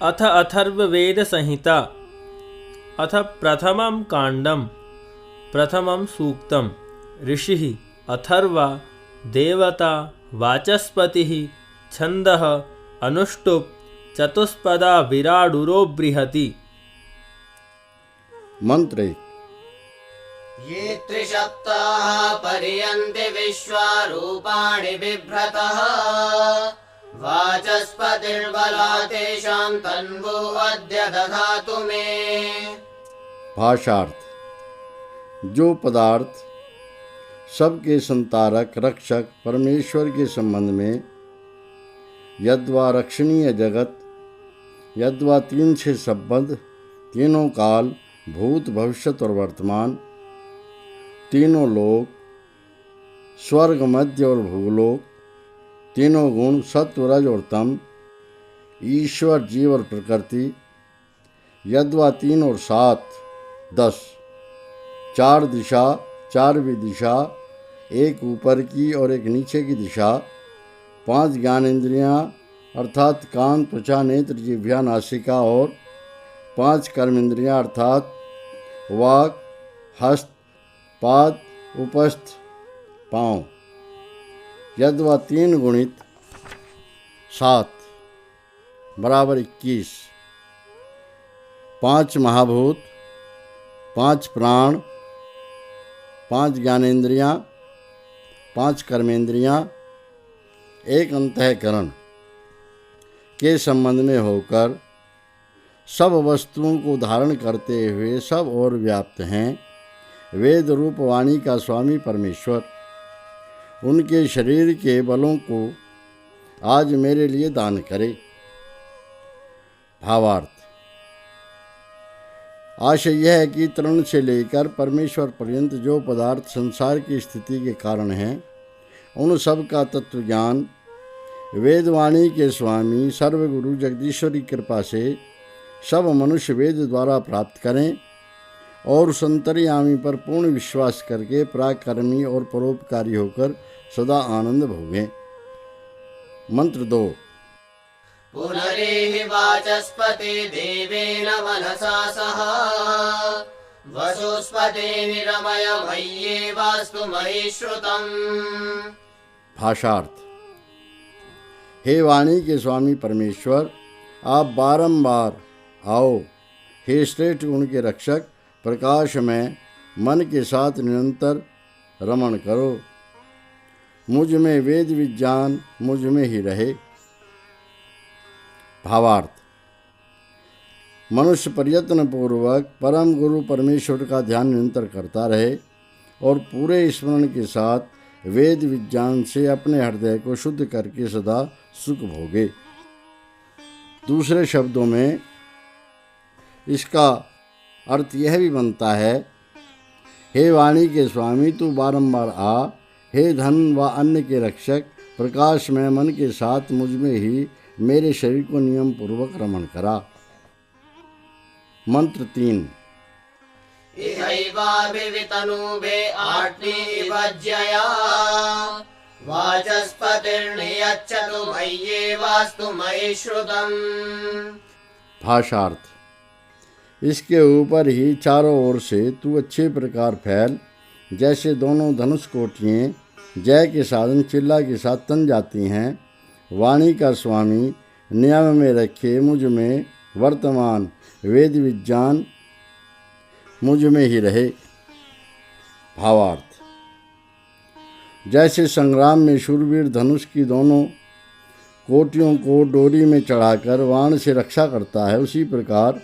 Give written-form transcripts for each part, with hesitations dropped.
अथ अथर्ववेदसंहिता अथ प्रथमं काण्डं प्रथमं सूक्तं ऋषिः अथर्वा देवता वाचस्पतिः छन्दः अनुष्टुप् चतुष्पदा विराडुरो बृहति। मंत्र ये त्रिसप्ताः पर्यन्ति विश्वारूपाणि बिभ्रतः वाचस्पतिर्बला तेषां तन्वो अद्य दधातु मे। भाषार्थ जो पदार्थ सबके संतारक रक्षक परमेश्वर के संबंध में यद्वा रक्षणीय जगत यद्वा तीन से संबद्ध तीनों काल भूत भविष्यत और वर्तमान तीनों लोक स्वर्ग मध्य और भूलोक तीनों गुण सत्व रज और तम ईश्वर जीव और प्रकृति यद्वा 3 और 7 10 4 दिशा 4वीं दिशा एक ऊपर की और एक नीचे की दिशा 5 ज्ञानेंद्रियां अर्थात कान त्वचा नेत्र जिह्वा नासिका और 5 कर्मेंद्रियां अर्थात वाक हस्त पाद उपस्थ पाँव यद्वा 3 गुणित 7 बराबर 21 5 महाभूत 5 प्राण 5 ज्ञानेंद्रियां 5 कर्मेंद्रियां एक अंतःकरण के संबंध में होकर सब वस्तुओं को धारण करते हुए सब और व्याप्त हैं। वेद रूप वाणी का स्वामी परमेश्वर उनके शरीर के बलों को आज मेरे लिए दान करे। भावार्थ आशय यह है कि तृण से लेकर परमेश्वर पर्यंत जो पदार्थ संसार की स्थिति के कारण हैं उन सब का तत्व ज्ञान वेदवाणी के स्वामी सर्वगुरु जगदीश्वरी कृपा से सब मनुष्य वेद द्वारा प्राप्त करें और संतर्यामी पर पूर्ण विश्वास करके पराक्रमी और परोपकारी होकर सदा आनंद भोगें। मंत्र 2 पुनरेहि वाचस्पति देवेन मनसा सह वसुस्पति निरमय मय्ये वास्तु मयि श्रुतम्। भाषार्थ हे वाणी के स्वामी परमेश्वर आप बारंबार आओ। हे श्रेष्ठ गुण के रक्षक प्रकाश में मन के साथ निरंतर रमण करो। मुझ में वेद विज्ञान मुझ में ही रहे। भावार्थ मनुष्य प्रयत्न पूर्वक परम गुरु परमेश्वर का ध्यान निरंतर करता रहे और पूरे स्मरण के साथ वेद विज्ञान से अपने हृदय को शुद्ध करके सदा सुख भोगे। दूसरे शब्दों में इसका अर्थ यह भी बनता है, हे वाणी के स्वामी तू बारंबार आ। हे धन व अन्न के रक्षक प्रकाश में मन के साथ मुझ में ही मेरे शरीर को नियम पूर्वक रमण करा। मंत्र 3 इहैवाभिवितनूभे आत्मीवज्यया वाचस्पतिर्नियच्छतु मय्ये वास्तु मयि श्रुतम्। भाषार्थ इसके ऊपर ही चारों ओर से तू अच्छे प्रकार फैल जैसे दोनों धनुष कोटियाँ जय के साधन चिल्ला के साथ तन जाती हैं। वाणी का स्वामी नियम में रखे मुझ में वर्तमान वेद विज्ञान मुझ में ही रहे। भावार्थ जैसे संग्राम में शूरवीर धनुष की दोनों कोटियों को डोरी में चढ़ाकर बाण से रक्षा करता है, उसी प्रकार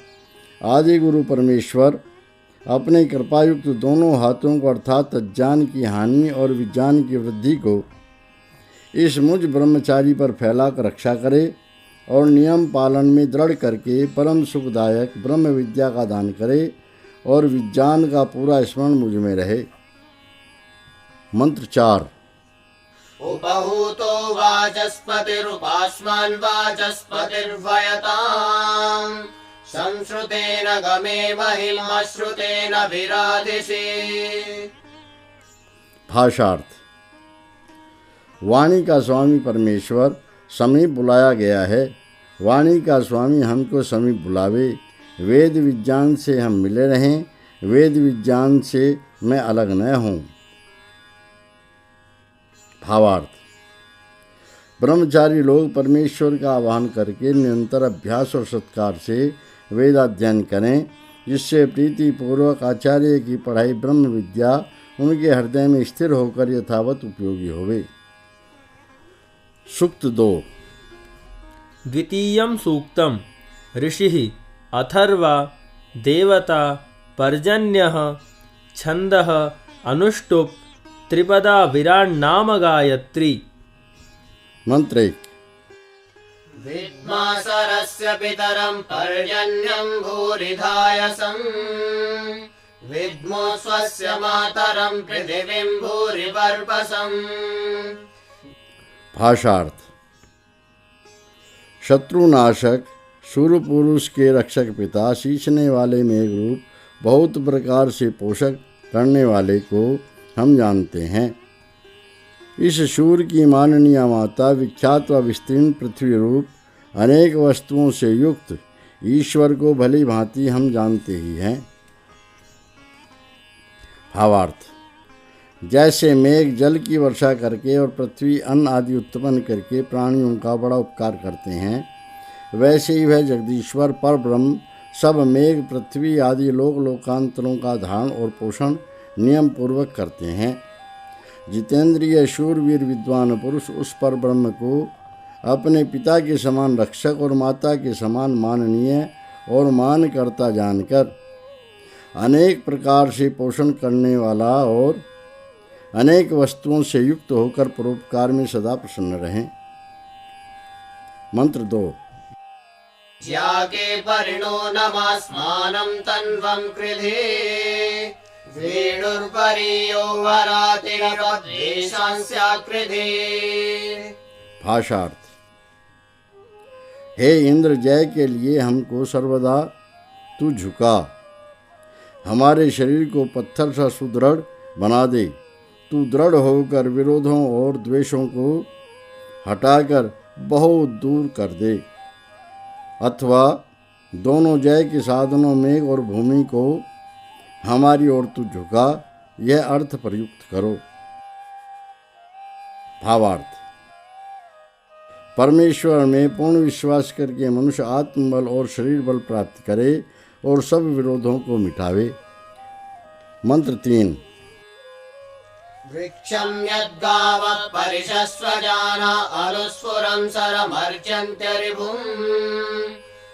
आदि गुरु परमेश्वर अपने कृपायुक्त दोनों हाथों को अर्थात अज्ञान की हानि और विज्ञान की वृद्धि को इस मुझ ब्रह्मचारी पर फैलाकर रक्षा करे और नियम पालन में दृढ़ करके परम सुखदायक ब्रह्म विद्या का दान करे और विज्ञान का पूरा स्मरण मुझ में रहे। मंत्र 4 उपहूतो वाचस्पतिरुपास्मन् वाचस्पतिर्वयताम् संश्रुतेन गमे महिमश्रुतेन विराधिषे। भाषार्थ वाणी का स्वामी परमेश्वर समीप बुलाया गया है। वाणी का स्वामी हमको समीप बुलावे, वेद विज्ञान से हम मिले रहें, वेद विज्ञान से मैं अलग न हूँ। भावार्थ: ब्रह्मचारी लोग परमेश्वर का आह्वान करके निरंतर अभ्यास और सत्कार से वेदाध्ययन करें, जिससे प्रीतिपूर्वक आचार्य की पढ़ाई ब्रह्म विद्या उनके हृदय में स्थिर होकर यथावत उपयोगी होवे। सूक्त 2। द्वितीयं सूक्तम् ऋषिः अथर्वा देवता पर्जन्यः छन्दः अनुष्टुप् त्रिपदा विराट् नाम गायत्री। मंत्र 1। विद्मासरस्य पितरं पर्जन्यं भूरिधायसं विद्मो स्वस्य मातरं पृथिवीं भूरिवर्पसम्। भाषार्थ: शत्रुनाशक सूर्य पुरुष के रक्षक पिता, सींचने वाले मेघरूप बहुत प्रकार से पोषक करने वाले को हम जानते हैं। इस सूर्य की माननीय माता विख्यात व विस्तीर्ण पृथ्वी रूप अनेक वस्तुओं से युक्त ईश्वर को भली भांति हम जानते ही हैं। भावार्थ: जैसे मेघ जल की वर्षा करके और पृथ्वी अन्न आदि उत्पन्न करके प्राणियों का बड़ा उपकार करते हैं, वैसे ही वह जगदीश्वर पर ब्रह्म सब मेघ पृथ्वी आदि लोक लोकांतरों का धारण और पोषण नियम पूर्वक करते हैं। जितेंद्रिय शूरवीर विद्वान पुरुष उस पर ब्रह्म को अपने पिता के समान रक्षक और माता के समान माननीय और मानकर्ता जानकर अनेक प्रकार से पोषण करने वाला और अनेक वस्तुओं से युक्त होकर परोपकार में सदा प्रसन्न रहें। मंत्र 2। ज्यागे परिणो नमास्मानं तन्वं कृधे वेणुर्परियो वरातिरपद्वेषांस्याकृधे। भाषार्थ: हे इंद्र, जय के लिए हमको सर्वदा तू झुका, हमारे शरीर को पत्थर सा सुदृढ़ बना दे। तू दृढ़ होकर विरोधों और द्वेषों को हटाकर बहुत दूर कर दे। अथवा दोनों जय के साधनों मेघ और भूमि को हमारी ओर तू झुका, यह अर्थ प्रयुक्त करो। भावार्थ: परमेश्वर में पूर्ण विश्वास करके मनुष्य आत्मबल और शरीर बल प्राप्त करे और सब विरोधों को मिटावे। मंत्र 3। वृक्षं यद्गावः परिशस्वजाना अनुस्फुरं सरमर्च्यन्त्य रिपुं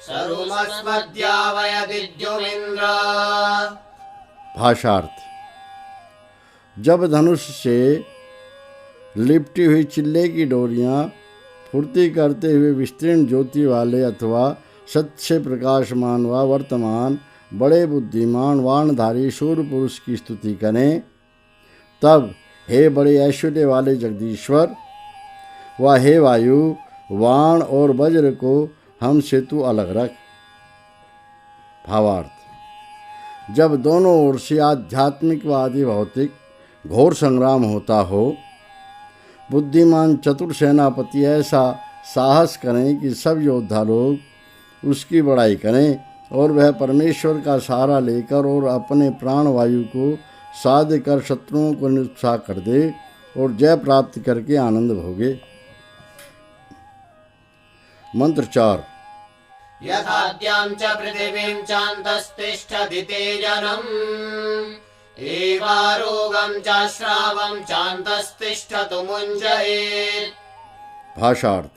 सरुमस्मद्यावयदिद्युमिन्द्र। भाषार्थ: जब धनुष से लिपटी हुई चिल्ले की डोरियां फुर्ती करते हुए विस्तीर्ण ज्योति वाले अथवा सत्य से प्रकाशमान व वर्तमान बड़े बुद्धिमान वाणधारी सूर्य पुरुष की स्तुति करें, तब हे बड़े ऐश्वर्य वाले जगदीश्वर व हे वायु, वाण और वज्र को हमसे तू अलग रख। भावार्थ: जब दोनों ओर से आध्यात्मिक व आदि भौतिक घोर संग्राम होता हो, बुद्धिमान चतुर सेनापति ऐसा साहस करें कि सब योद्धा लोग उसकी बड़ाई करें और वह परमेश्वर का सहारा लेकर और अपने प्राण वायु को साध कर शत्रुओं को निरुत्साह कर दे और जय प्राप्त करके आनंद भोगे। मंत्र 4। यथाद्यां च पृथिवीं चान्तस्तिष्ठति तेजनम् एवारोगं च श्रावं चान्तस्तिष्ठतु मुञ्जयेत्। भाषार्थ: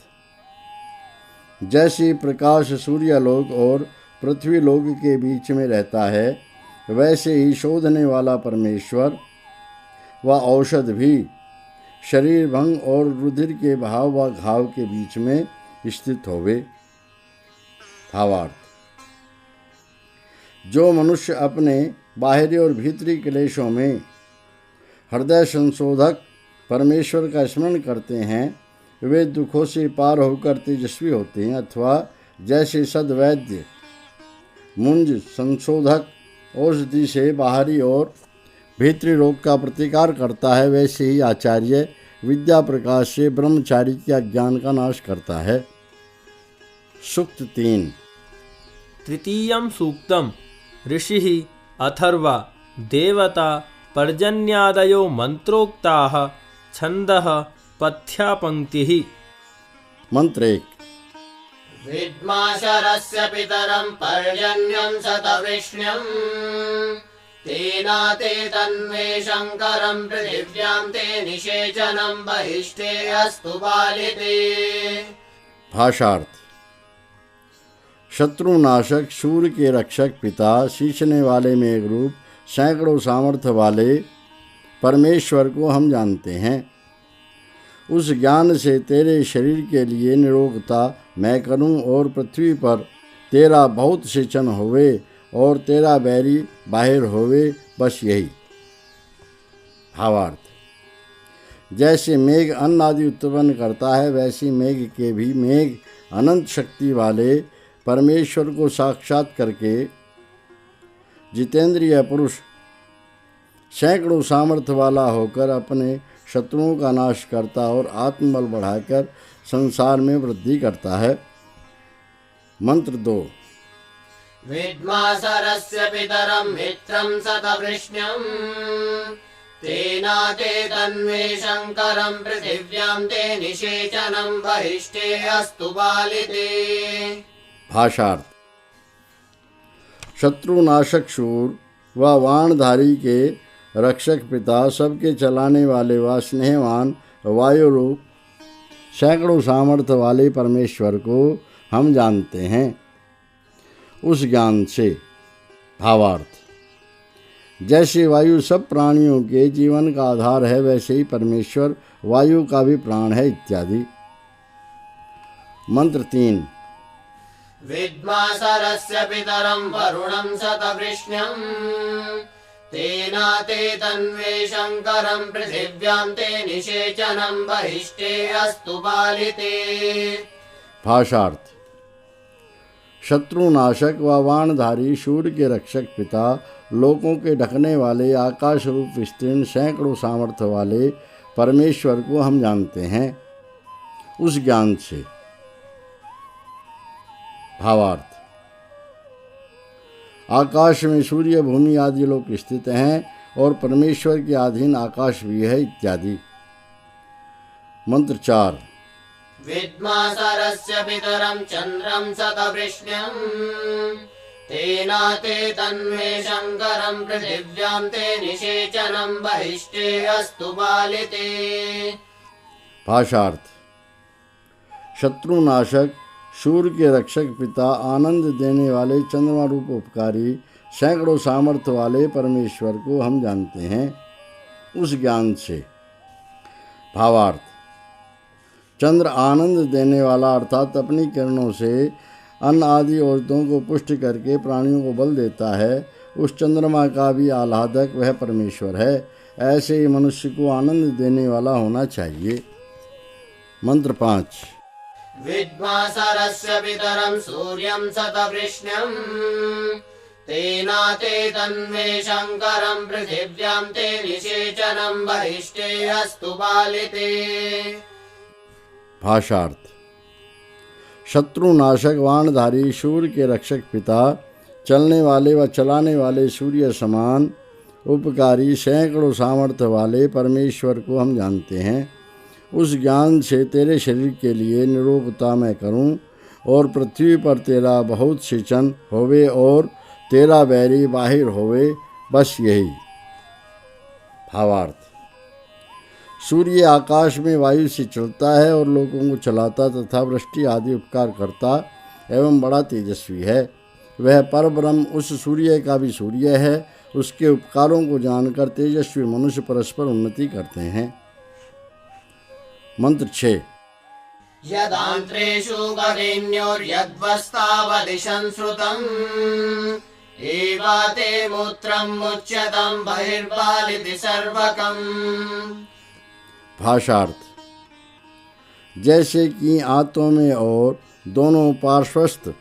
जैसे प्रकाश सूर्यलोक और पृथ्वीलोक के बीच में रहता है, वैसे ही शोधने वाला परमेश्वर व औषध भी शरीर भंग और रुधिर के बहाव व घाव के बीच में स्थित होवे। भावार्थ: जो मनुष्य अपने बाहरी और भीतरी क्लेशों में हृदय संशोधक परमेश्वर का स्मरण करते हैं, वे दुखों से पार होकर तेजस्वी होते हैं। अथवा जैसे सद्वैद्य मुंज संशोधक औषधि से बाहरी और भीतरी रोग का प्रतिकार करता है, वैसे ही आचार्य विद्या प्रकाश से ब्रह्मचारी के अज्ञान का नाश करता है। सूक्त 3। तृतीयं सूक्तं ऋषिः अथर्वा देवता पर्जन्यादयो मंत्रोक्ताः छन्दः पथ्यापङ्क्तिः। मंत्र 1। विद्माशरस्य पितरं पर्जन्यं शतवृष्ण्यं तेनाते तन्मे शङ्करं पृथिव्यां ते निषेचनं बहिष्टे अस्तु बालिते। भाषार्थ। शत्रुनाशक, सूर्य के रक्षक, पिता, सींचने वाले मेघरूप, सैकड़ों सामर्थ्य वाले परमेश्वर को हम जानते हैं। उस ज्ञान से तेरे शरीर के लिए निरोगता मैं करूं और पृथ्वी पर तेरा बहुत सिंचन होवे और तेरा बैरी बाहिर होवे, बस यही। भावार्थ। जैसे मेघ अन्न आदि उत्पन्न करता है, वैसी मेघ के भी मेघ अनंत शक्ति वाले परमेश्वर को साक्षात करके जितेंद्रिय पुरुष सैकड़ों सामर्थ्य वाला होकर अपने शत्रुओं का नाश करता और आत्मबल बढ़ाकर संसार में वृद्धि करता है। मंत्र 2। विद्मासरस्य पितरं मित्रं शतवृष्ण्यं तेनाते तन्मे शङ्करं पृथिव्यां ते निषेचनं बहिष्टे अस्तु बालिते। भाषार्थ। शत्रुनाशक शूर व वाणधारी के रक्षक पिता, सबके चलाने वाले व स्नेहवान वायु रूप सैकड़ों सामर्थ्य वाले परमेश्वर को हम जानते हैं उस ज्ञान से। भावार्थ। जैसे वायु सब प्राणियों के जीवन का आधार है, वैसे ही परमेश्वर वायु का भी प्राण है, इत्यादि। मंत्र 3। विद्मासरस्य पितरं वरुणं शतवृष्ण्यं तेनाते तन्मे शङ्करं पृथिव्यां ते निषेचनं बहिष्टे अस्तु बालिते। भाषार्थ। शत्रुनाशक व वाणधारी सूर्य के रक्षक पिता, लोकों के ढकने वाले आकाश रूप विस्तीर्ण सैकड़ों सामर्थ्य वाले परमेश्वर को हम जानते हैं उस ज्ञान से। भावार्थ। आकाश में सूर्य, भूमि आदि लोक स्थित हैं और परमेश्वर के अधीन आकाश भी है, इत्यादि। मंत्र 4। विद्मासरस्य पितरं चन्द्रं शतवृष्ण्यं तेनाते तन्मे शङ्करं पृथिव्यां ते निषेचनं बहिष्टे अस्तु बालिते। भाषार्थ। शत्रुनाशक, सूर्य के रक्षक पिता, आनंद देने वाले चंद्रमा रूप उपकारी सैकड़ों सामर्थ्य वाले परमेश्वर को हम जानते हैं उस ज्ञान से। भावार्थ। चंद्र आनंद देने वाला, अर्थात अपनी किरणों से अन्न आदि औषधों को पुष्ट करके प्राणियों को बल देता है। उस चंद्रमा का भी आह्लादक वह परमेश्वर है। ऐसे ही मनुष्य को आनंद देने वाला होना चाहिए। मंत्र 5। विद्मासरस्य पितरं सूर्यं शतवृष्ण्यं तेनाते तन्मे शङ्करं पृथिव्यां ते निषेचनं बहिष्टे अस्तु बालिते। भाषार्थ। शत्रुनाशक, वाणधारी, सूर्य के रक्षक पिता, चलने वाले व चलाने वाले सूर्य समान उपकारी सैकड़ों सामर्थ्य वाले परमेश्वर को हम जानते हैं उस ज्ञान से तेरे शरीर के लिए निरोगता मैं करूं और पृथ्वी पर तेरा बहुत सिंचन होवे और तेरा बैरी बाहिर होवे, बस यही। भावार्थ। सूर्य आकाश में वायु से चलता है और लोगों को चलाता तथा वृष्टि आदि उपकार करता एवं बड़ा तेजस्वी है। वह परब्रह्म उस सूर्य का भी सूर्य है। उसके उपकारों को जानकर तेजस्वी मनुष्य परस्पर उन्नति करते हैं। मंत्र 6। यदान्त्रेषु गविन्योर्यद्वस्तावदिशं श्रुतम् एवाते मूत्रं मुच्यतं बहिर्बालिति सर्वकम्। भाषार्थ। जैसे कि आंतों में और दोनों पार्श्वस्थ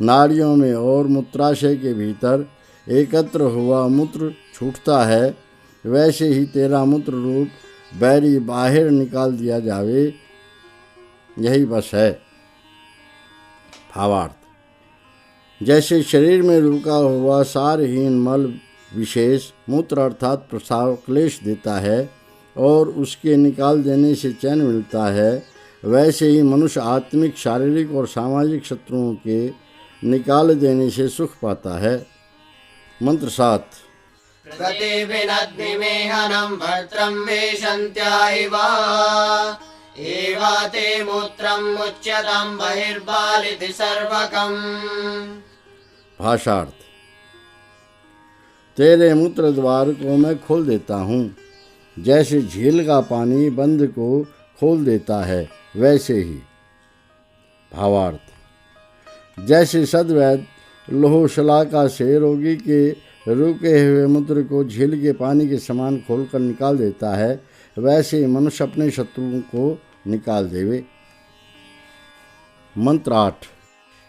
नाड़ियों में और मूत्राशय के भीतर एकत्र हुआ मूत्र छूटता है, वैसे ही तेरा मूत्र रूप बैरी बाहर निकाल दिया जावे, यही बस है। भावार्थ। जैसे शरीर में रुका हुआ सारहीन मल विशेष मूत्र अर्थात प्रस्राव क्लेश देता है और उसके निकाल देने से चैन मिलता है, वैसे ही मनुष्य आत्मिक, शारीरिक और सामाजिक शत्रुओं के निकाल देने से सुख पाता है। मंत्र 7। प्रतिविनद्निमेहनं भद्रं वेशन्त्या इव एवाते मूत्रं मुच्यतां बहिर्बालिति सर्वकम्। भाषार्थ। तेरे मूत्र द्वार को मैं खोल देता हूँ, जैसे झील का पानी बंद को खोल देता है वैसे ही। भावार्थ। जैसे सद्वैद्य लोह शलाका से रोगी के रुके हुए मूत्र को झील के पानी के समान खोलकर निकाल देता है, वैसे ही मनुष्य अपने शत्रुओं को निकाल देवे। मंत्र 8।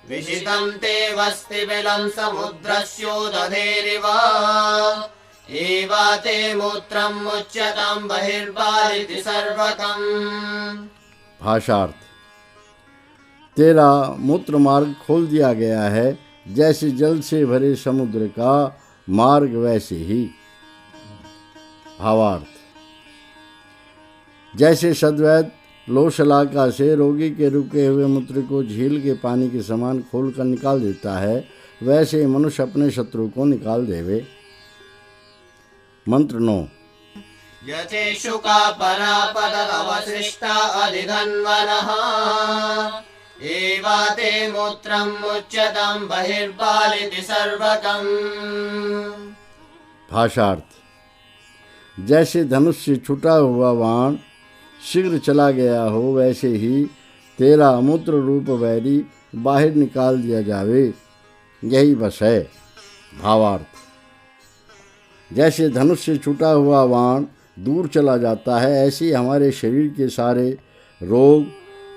विशितं ते वस्तिबिलं समुद्रस्योदधेरिव एवाते मूत्रं मुच्यतां बहिर्बालिति सर्वकम्। भाषार्थ। तेरा मूत्र मार्ग खोल दिया गया है, जैसे जल से भरे समुद्र का मार्ग वैसे ही। भावार्थ। जैसे सद्वैद्य लोशलाका से रोगी के रुके हुए मूत्र को झील के पानी के समान खोलकर निकाल देता है, वैसे ही मनुष्य अपने शत्रु को निकाल देवे। मंत्र 9। यथेषुका परापदवशिष्टा अधिधन्वनः एवाते मूत्रं मुच्यतां बहिर्बालिति सर्वकम्। भाषार्थ। जैसे धनुष से छूटा हुआ बाण शीघ्र चला गया हो, वैसे ही तेरा मूत्र रूप वैरी बाहर निकाल दिया जावे, यही बस है। भावार्थ। जैसे धनुष से छूटा हुआ बाण दूर चला जाता है, ऐसे ही हमारे शरीर के सारे रोग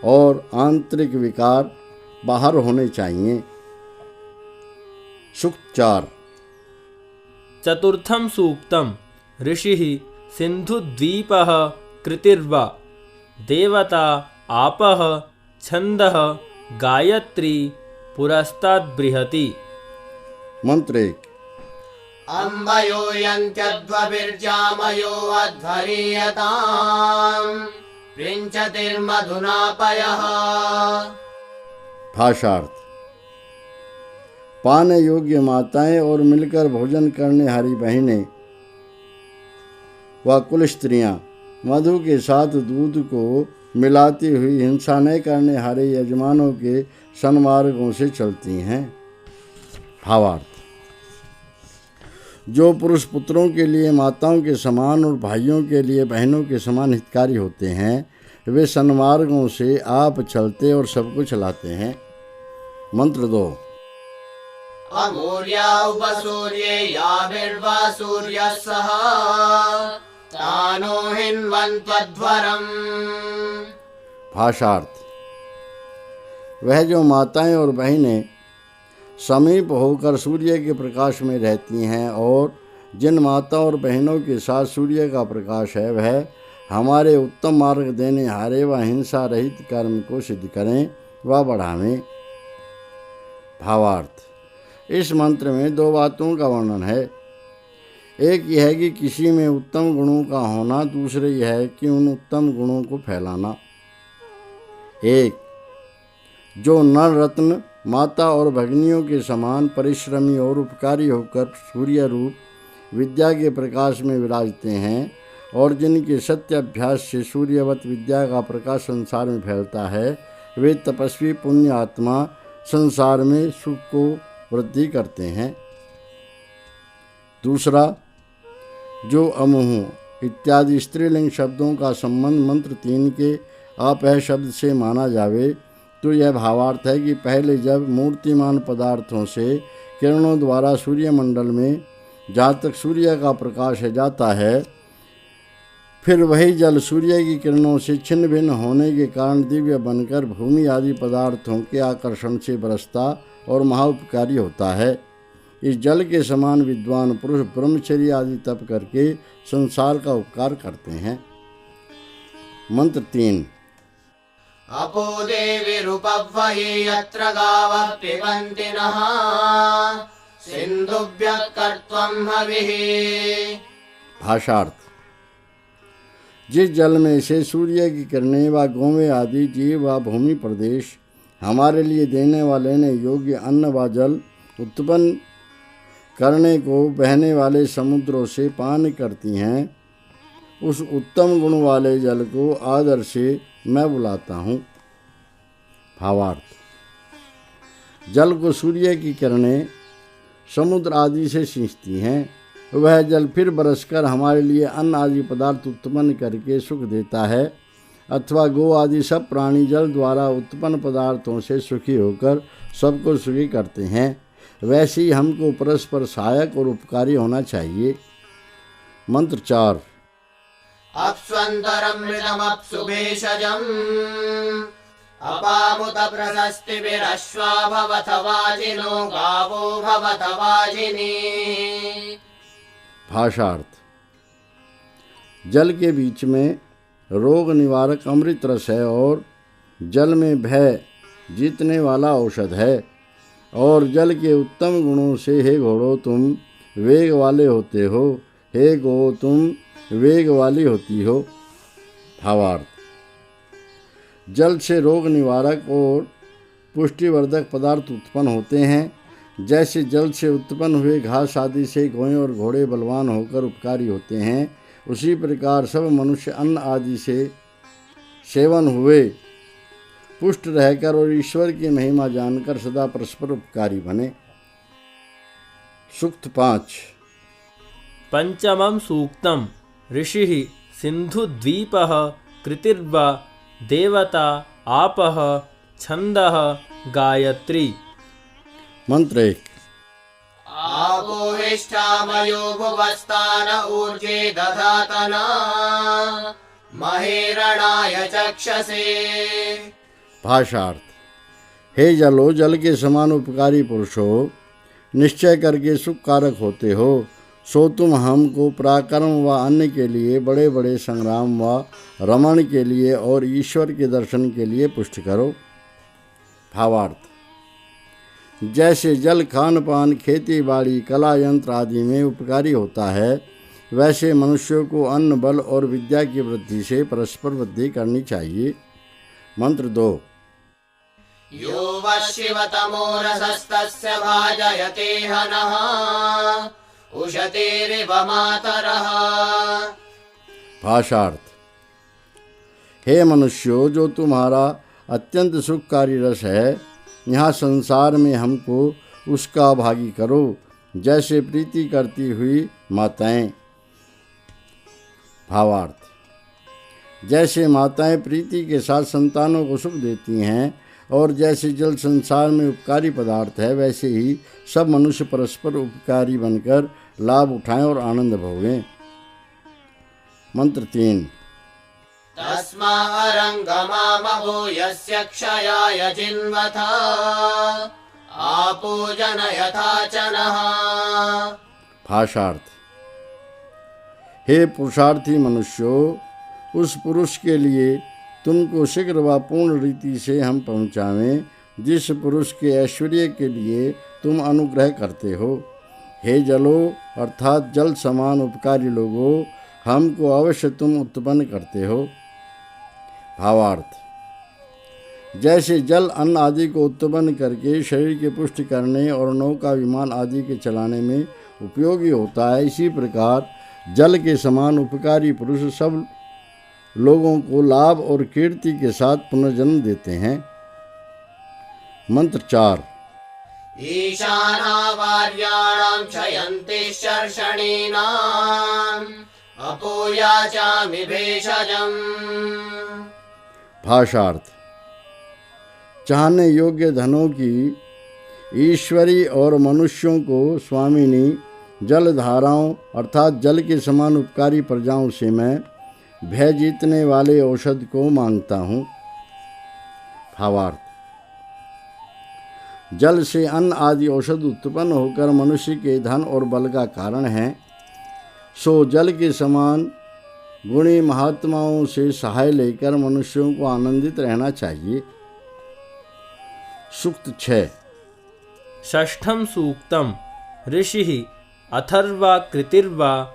और आंतरिक विकार बाहर होने चाहिए। सूक्त 4। चतुर्थं सूक्तम् ऋषिः सिन्धुद्वीपः कृतिर्वा देवता आपः छन्दः गायत्री पुरस्ताद् बृहति। मंत्र 1। अम्बयो यन्त्यध्वभिर्जामयो अध्वरीयताम् पृञ्चतिर्मधुनापयः। भाषार्थ। पाने योग्य माताएं और मिलकर भोजन करने हारी बहनें व कुल स्त्रियां मधु के साथ दूध को मिलाती हुई हिंसा न करने हारे यजमानों के सन्मार्गों से चलती हैं। भावार्थ। जो पुरुष पुत्रों के लिए माताओं के समान और भाइयों के लिए बहनों के समान हितकारी होते हैं, वे सन्मार्गों से आप चलते और सबको चलाते हैं। मंत्र 2। अमूर्या उपसूर्ये याभिर्वा सूर्यः सह तानो हिन्वन्त्वध्वरम्। भाषार्थ। वह जो माताएं और बहनें समीप होकर सूर्य के प्रकाश में रहती हैं और जिन माताओं और बहनों के साथ सूर्य का प्रकाश है, वह हमारे उत्तम मार्ग देने हारे व हिंसा रहित कर्म को सिद्ध करें व बढ़ावें। भावार्थ। इस मंत्र में 2 बातों का वर्णन है। एक यह है कि किसी में उत्तम गुणों का होना, दूसरे यह है कि उन उत्तम गुणों को फैलाना। 1। जो नर रत्न माता और भगिनियों के समान परिश्रमी और उपकारी होकर सूर्य रूप विद्या के प्रकाश में विराजते हैं और जिनके सत्य अभ्यास से सूर्यवत विद्या का प्रकाश संसार में फैलता है, वे तपस्वी पुण्य आत्मा संसार में सुख को वृद्धि करते हैं। दूसरा, जो अमुह इत्यादि स्त्रीलिंग शब्दों का संबंध मंत्र 3 के अपह शब्द से माना जावे तो यह भावार्थ है कि पहले जब मूर्तिमान पदार्थों से किरणों द्वारा सूर्यमंडल में जहाँ तक सूर्य का प्रकाश जाता है, फिर वही जल सूर्य की किरणों से छिन्न भिन्न होने के कारण दिव्य बनकर भूमि आदि पदार्थों के आकर्षण से बरसता और महाउपकारी होता है। इस जल के समान विद्वान पुरुष ब्रह्मचर्य आदि तप करके संसार का उपकार करते हैं। मंत्र 3। अपो देवीरुपह्वये यत्र गावः पिबन्ति नः सिन्धुभ्यः कर्त्वं हविः। भाषार्थ। जिस जल में से सूर्य की किरणें व गौवें आदि जीव व भूमि प्रदेश हमारे लिए देने वाले ने योग्य अन्न व जल उत्पन्न करने को बहने वाले समुद्रों से पान करती हैं, उस उत्तम गुण वाले जल को आदर से मैं बुलाता हूँ। भावार्थ। जल को सूर्य की किरणें समुद्र आदि से सींचती हैं, वह जल फिर बरसकर हमारे लिए अन्न आदि पदार्थ उत्पन्न करके सुख देता है, अथवा गो आदि सब प्राणी जल द्वारा उत्पन्न पदार्थों से सुखी होकर सबको सुखी करते हैं। वैसे ही हमको परस्पर सहायक और उपकारी होना चाहिए। मंत्र 4। अप्स्वन्तरमृतमप्सु भेषजम् अपामुत प्रशस्तिभिरश्वा भवथ वाजिनो गावो भवथ वाजिनी। भाषार्थ। जल के बीच में रोग निवारक अमृत रस है और जल में भय जीतने वाला औषध है, और जल के उत्तम गुणों से हे घोड़ो तुम वेग वाले होते हो, हे गो तुम वेग वाली होती हो। भावार्थ। जल से रोग निवारक और पुष्टिवर्धक पदार्थ उत्पन्न होते हैं। जैसे जल से उत्पन्न हुए घास आदि से गौएं और घोड़े बलवान होकर उपकारी होते हैं, उसी प्रकार सब मनुष्य अन्न आदि से सेवन हुए पुष्ट रहकर और ईश्वर की महिमा जानकर सदा परस्पर उपकारी बने। सूक्त 5। पंचमं सूक्तम ऋषिः सिन्धुद्वीपः कृतिर्वा देवता आपः छन्दः गायत्री। मंत्र 1। आपोहिष्ठामयो भुवस्तान ऊर्जे दधातना महेरणाय चक्षसे। भाषार्थ। हे जलो, जल के समान उपकारी पुरुष हो, निश्चय करके सुख कारक होते हो, सो तुम हमको पराक्रम व अन्य के लिए, बड़े बड़े संग्राम व रमण के लिए और ईश्वर के दर्शन के लिए पुष्ट करो। भावार्थ। जैसे जल खान पान, खेती बाड़ी, कला यंत्र आदि में उपकारी होता है, वैसे मनुष्यों को अन्न, बल और विद्या की वृद्धि से परस्पर वृद्धि करनी चाहिए। मंत्र 2। यो वः शिवतमो रसस्तस्य भाजयते हनः उशतीरिव मातरः। भाषार्थ। हे मनुष्यों, जो तुम्हारा अत्यंत सुखकारी रस है, यहाँ संसार में हमको उसका भागी करो, जैसे प्रीति करती हुई माताएं। भावार्थ। जैसे माताएं प्रीति के साथ संतानों को सुख देती हैं, और जैसे जल संसार में उपकारी पदार्थ है, वैसे ही सब मनुष्य परस्पर उपकारी बनकर लाभ उठाएं और आनंद भोगें। मंत्र 3। तस्मा अरंगमामभो यस्य क्षयाय जिन्वथा आपो जनयथा च नः। भाषार्थ। हे पुरुषार्थी मनुष्यों, उस पुरुष के लिए तुमको शीघ्र व पूर्ण रीति से हम पहुँचावें, जिस पुरुष के ऐश्वर्य के लिए तुम अनुग्रह करते हो। हे जलो अर्थात जल समान उपकारी लोगों, हमको अवश्य तुम उत्पन्न करते हो। भावार्थ। जैसे जल अन्न आदि को उत्पन्न करके शरीर के पुष्ट करने और नौका विमान आदि के चलाने में उपयोगी होता है, इसी प्रकार जल के समान उपकारी पुरुष सब लोगों को लाभ और कीर्ति के साथ पुनर्जन्म देते हैं। मंत्र 4। ईशानावार्याणां क्षयन्ति शर्षणीनां अपोयाचामि भेषजम्। भाषार्थ। चाहने योग्य धनों की ईश्वरी और मनुष्यों को स्वामिनी जल धाराओं अर्थात जल के समान उपकारी प्रजाओं से मैं भय जीतने वाले औषध को मांगता हूँ। भावार्थ। जल से अन्न आदि औषध उत्पन्न होकर मनुष्य के धन और बल का कारण है, सो जल के समान गुणी महात्माओं से सहाय लेकर मनुष्यों को आनंदित रहना चाहिए। सूक्त 6। षष्ठम सूक्तम ऋषिः अथर्वा कृतिर्वा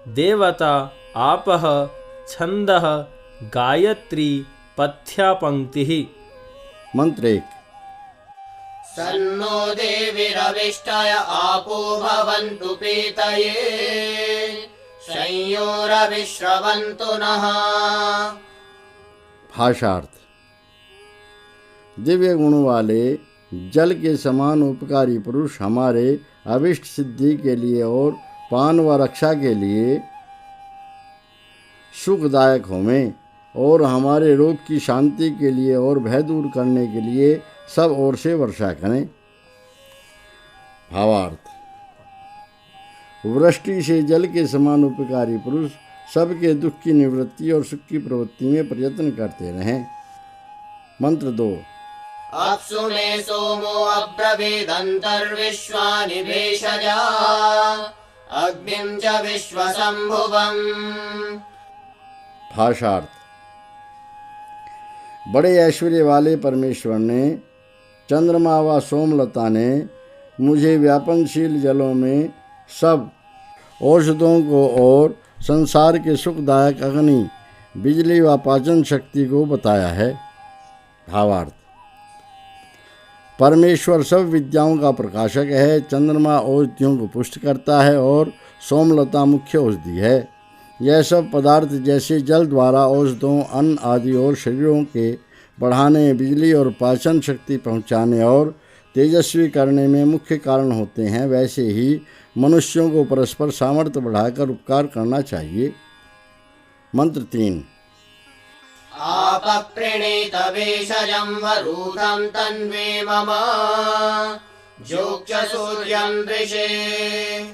देवता आपः छंदः गायत्री पथ्या पंक्तिः। मंत्र 1। सन्नो देवीरविष्टय आपो भवन्तु पीतये संयोरविश्रवन्तु नः। भाषार्थ। दिव्य गुण वाले जल के समान उपकारी पुरुष हमारे अभिष्ट सिद्धि के लिए और पान व रक्षा के लिए सुखदायक होवें और हमारे रोग की शांति के लिए और भय दूर करने के लिए सब ओर से वर्षा करें। भावार्थ। वृष्टि से जल के समान उपकारी पुरुष सबके दुख की निवृत्ति और सुख की प्रवृत्ति में प्रयत्न करते रहें। मंत्र 2। अप्सु मे सोमो अब्रवीदन्तर्विश्वानि भेषजा अग्निं च विश्वसंभुवम्। भाषार्थ। बड़े ऐश्वर्य वाले परमेश्वर ने चंद्रमा व सोमलता ने मुझे व्यापनशील जलों में सब औषधों को और संसार के सुखदायक अग्नि बिजली व पाचन शक्ति को बताया है। भावार्थ। परमेश्वर सब विद्याओं का प्रकाशक है। चंद्रमा औषधियों को पुष्ट करता है और सोमलता मुख्य औषधि है। यह सब पदार्थ जैसे जल द्वारा औषधों, अन्न आदि और शरीरों के बढ़ाने, बिजली और पाचन शक्ति पहुँचाने और तेजस्वी करने में मुख्य कारण होते हैं, वैसे ही मनुष्यों को परस्पर सामर्थ्य बढ़ाकर उपकार करना चाहिए। मंत्र 3। आपप्रणीत भेषजं वरूथं तन्वे मम जोक्ष सूर्यं दृशे।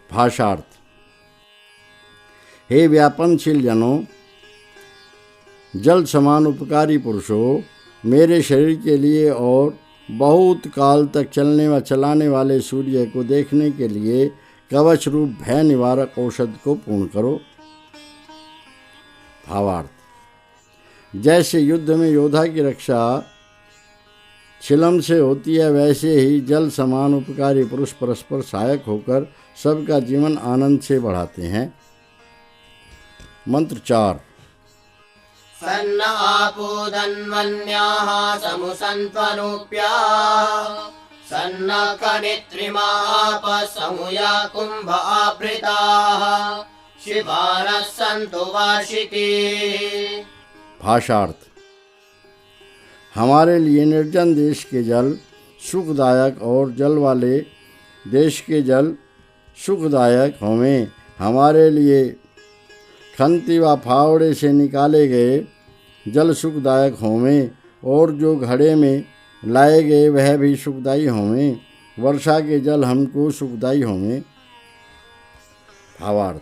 भाषार्थ। हे व्यापनशील जनों, जल समान उपकारी पुरुषों, मेरे शरीर के लिए और बहुत काल तक चलने व चलाने वाले सूर्य को देखने के लिए कवच रूप भय निवारक औषध को पूर्ण करो। भावार्थ। जैसे युद्ध में योद्धा की रक्षा छिलम से होती है, वैसे ही जल समान उपकारी पुरुष परस्पर सहायक होकर सबका जीवन आनंद से बढ़ाते हैं। मंत्र 4। सन्न आपूदन्वन्याः समुसन्त्वनोऽप्या सन्न कनित्रिमापः समुया कुम्भ आवृताः शिवानः सन्तु वार्षिकी। भाषार्थ। हमारे लिए निर्जन देश के जल सुखदायक और जल वाले देश के जल सुखदायक होवें। हमारे लिए खंती व फावड़े से निकाले गए जल सुखदायक होवें और जो घड़े में लाए गए वह भी सुखदायी होवें। वर्षा के जल हमको सुखदायी होवें। भावार्थ।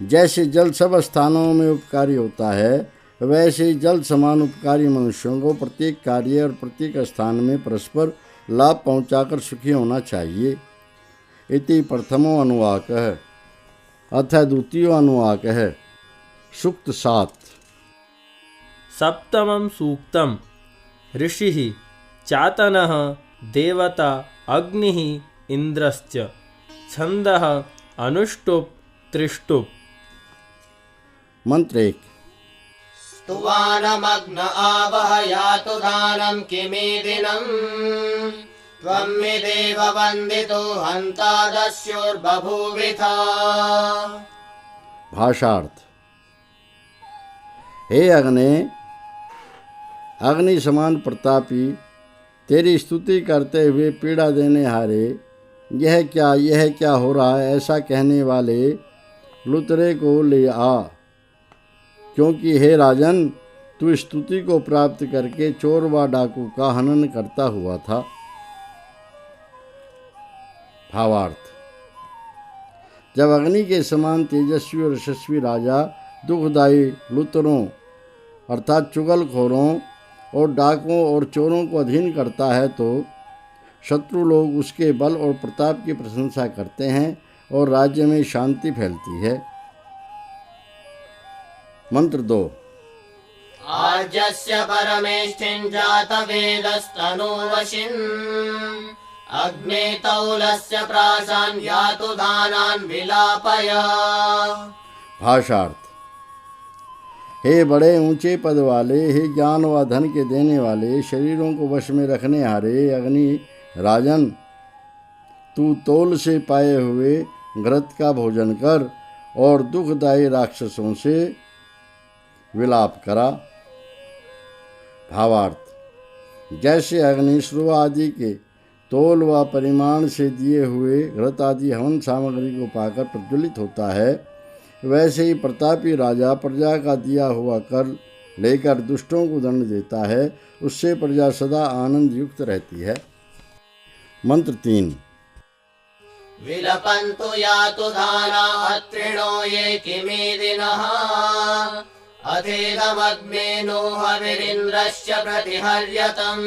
जैसे जल सब स्थानों में उपकारी होता है, वैसे ही जल समान उपकारी मनुष्यों को प्रत्येक कार्य और प्रत्येक स्थान में परस्पर लाभ पहुंचाकर सुखी होना चाहिए। इति प्रथमो अनुवाकः अथ द्वितीयो अनुवाकः। सूक्त 7। सप्तमं सूक्तम ऋषिः चातनः देवता अग्निः इंद्रश्च छन्दः अनुष्टुप् त्रिष्टुप्। मंत्र 1। स्तुवानमग्न आवह यातु दानं किमीदिनं त्वम्मि देव वन्दितो हन्ता दस्योर्बभूविथा। भाषार्थ। हे अग्नि समान प्रतापी, तेरी स्तुति करते हुए पीड़ा देने हारे, यह क्या हो रहा है, ऐसा कहने वाले लुतरे को ले आ, क्योंकि हे राजन, तू स्तुति को प्राप्त करके चोर व डाकू का हनन करता हुआ था। भावार्थ। जब अग्नि के समान तेजस्वी और यशस्वी राजा दुखदायी लुतरों अर्थात चुगलखोरों और डाकुओं और चोरों को अधीन करता है, तो शत्रु लोग उसके बल और प्रताप की प्रशंसा करते हैं और राज्य में शांति फैलती है। मंत्र 2। आज्यस्य परमेष्ठिन् जातवेदस्तनूवशिन् अग्ने तौलस्य प्राशान् यातु दानान् विलापय। भाषार्थ। हे बड़े ऊंचे पद वाले, हे ज्ञान व धन के देने वाले, शरीरों को वश में रखने हारे अग्नि राजन, तू तौल से पाए हुए घृत का भोजन कर और दुखदायी राक्षसों से विलाप करा। भावार्थ। जैसे अग्नि श्रुव आदि के तौल व परिमाण से दिए हुए घृत आदि हवन सामग्री को पाकर प्रज्वलित होता है, वैसे ही प्रतापी राजा प्रजा का दिया हुआ कर लेकर दुष्टों को दंड देता है, उससे प्रजा सदा आनंद युक्त रहती है। मंत्र 3। विलपन्तु यातु दाना अत्रिणो ये किमेदिनः अथेदमग्नेनो हविरिन्द्रश्च प्रतिहर्यतम्।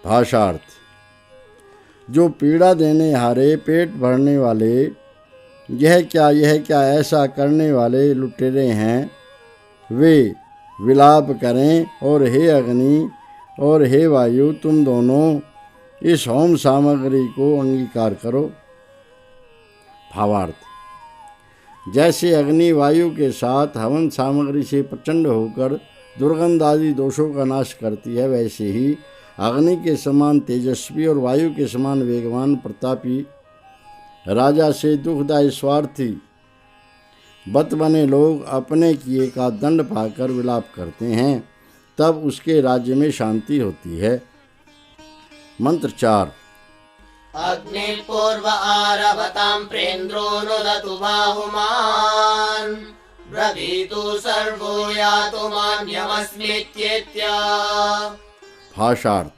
भाषार्थ। जो पीड़ा देने हारे, पेट भरने वाले, यह क्या ऐसा करने वाले लुटेरे हैं, वे विलाप करें और हे अग्नि और हे वायु, तुम दोनों इस होम सामग्री को अंगीकार करो। भावार्थ। जैसे अग्नि वायु के साथ हवन सामग्री से प्रचंड होकर दुर्गंध आदि दोषों का नाश करती है, वैसे ही अग्नि के समान तेजस्वी और वायु के समान वेगवान प्रतापी राजा से दुखदायी स्वार्थी बत बने लोग अपने किए का दंड पाकर विलाप करते हैं, तब उसके राज्य में शांति होती है। मंत्र 4। अग्नि पूर्व आरभतां प्रेन्द्रो नुदतु बाहुमान् ब्रवीतु सर्वो यातु मान्यमस्मीत्येत्य। भाषार्थ।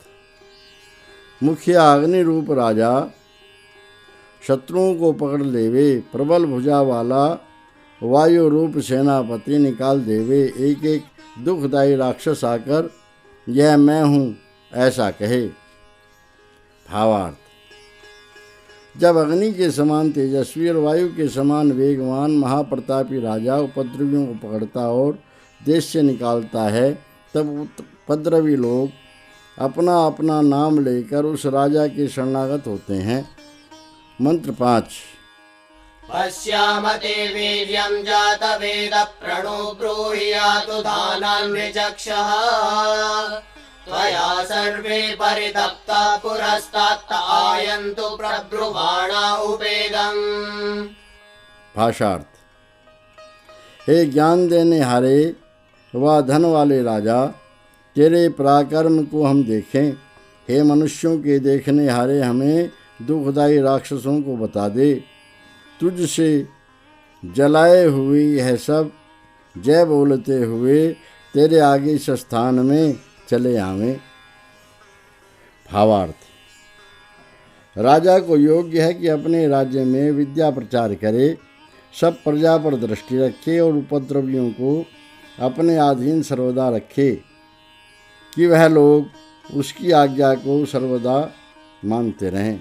मुखिया अग्नि रूप राजा शत्रुओं को पकड़ लेवे, प्रबल भुजा वाला वायु रूप सेनापति निकाल देवे, एक एक दुखदायी राक्षस आकर यह मैं हूँ ऐसा कहे। भावार्थ। जब अग्नि के समान तेजस्वी और वायु के समान वेगवान महाप्रतापी राजा उपद्रवियों को पकड़ता और देश से निकालता है, तब उपद्रवी लोग अपना अपना नाम लेकर उस राजा के शरणागत होते हैं। मंत्र 5। पश्यामते वीर्यं जातवेद प्रणो ब्रूहि यातु दानान् विचक्षः त्वया सर्वे परितप्ता पुरस्तात् आयन्तु प्रब्रुवाणा उपेदम्। भाषार्थ। हे ज्ञान देने हारे व धन वाले राजा, तेरे पराक्रम को हम देखें। हे मनुष्यों के देखने हारे, हमें दुखदायी राक्षसों को बता दे। तुझसे जलाए हुई यह सब जय बोलते हुए तेरे आगे इस स्थान में चले आवें। भावार्थ। राजा को योग्य है कि अपने राज्य में विद्या प्रचार करे, सब प्रजा पर दृष्टि रखे और उपद्रवियों को अपने अधीन सर्वदा रखे, कि वह लोग उसकी आज्ञा को सर्वदा मानते रहें।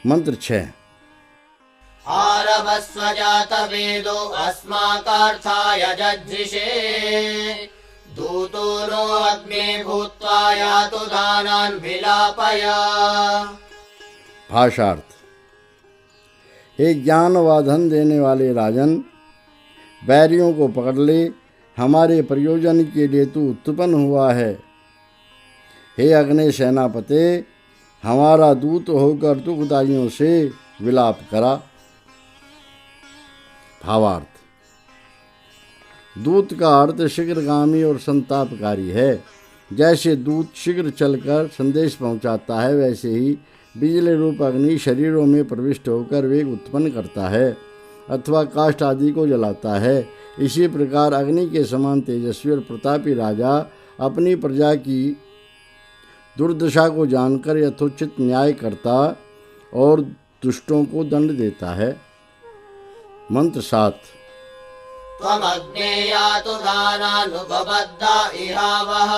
मंत्र 6। आरभस्व जातवेदो अस्माकर्थाय जज्ञिषे दूतो नो अग्ने भूत्वा यातु दानान् विलापय। भाषार्थ। हे ज्ञान व धन देने वाले राजन, बैरियों को पकड़ ले, हमारे प्रयोजन के लिए तू उत्पन्न हुआ है। हे अग्नि सेनापते, हमारा दूत होकर दुखदाइयों से विलाप करा। भावार्थ। दूत का अर्थ शीघ्रगामी और संतापकारी है। जैसे दूत शीघ्र चलकर संदेश पहुंचाता है, वैसे ही बिजली रूप अग्नि शरीरों में प्रविष्ट होकर वेग उत्पन्न करता है अथवा काष्ठ आदि को जलाता है। इसी प्रकार अग्नि के समान तेजस्वी और प्रतापी राजा अपनी प्रजा की दुर्दशा को जानकर यथोचित न्याय करता और दुष्टों को दंड देता है। मंत्र 7। त्वमग्ने यातु दानानुपबद्धा इहावः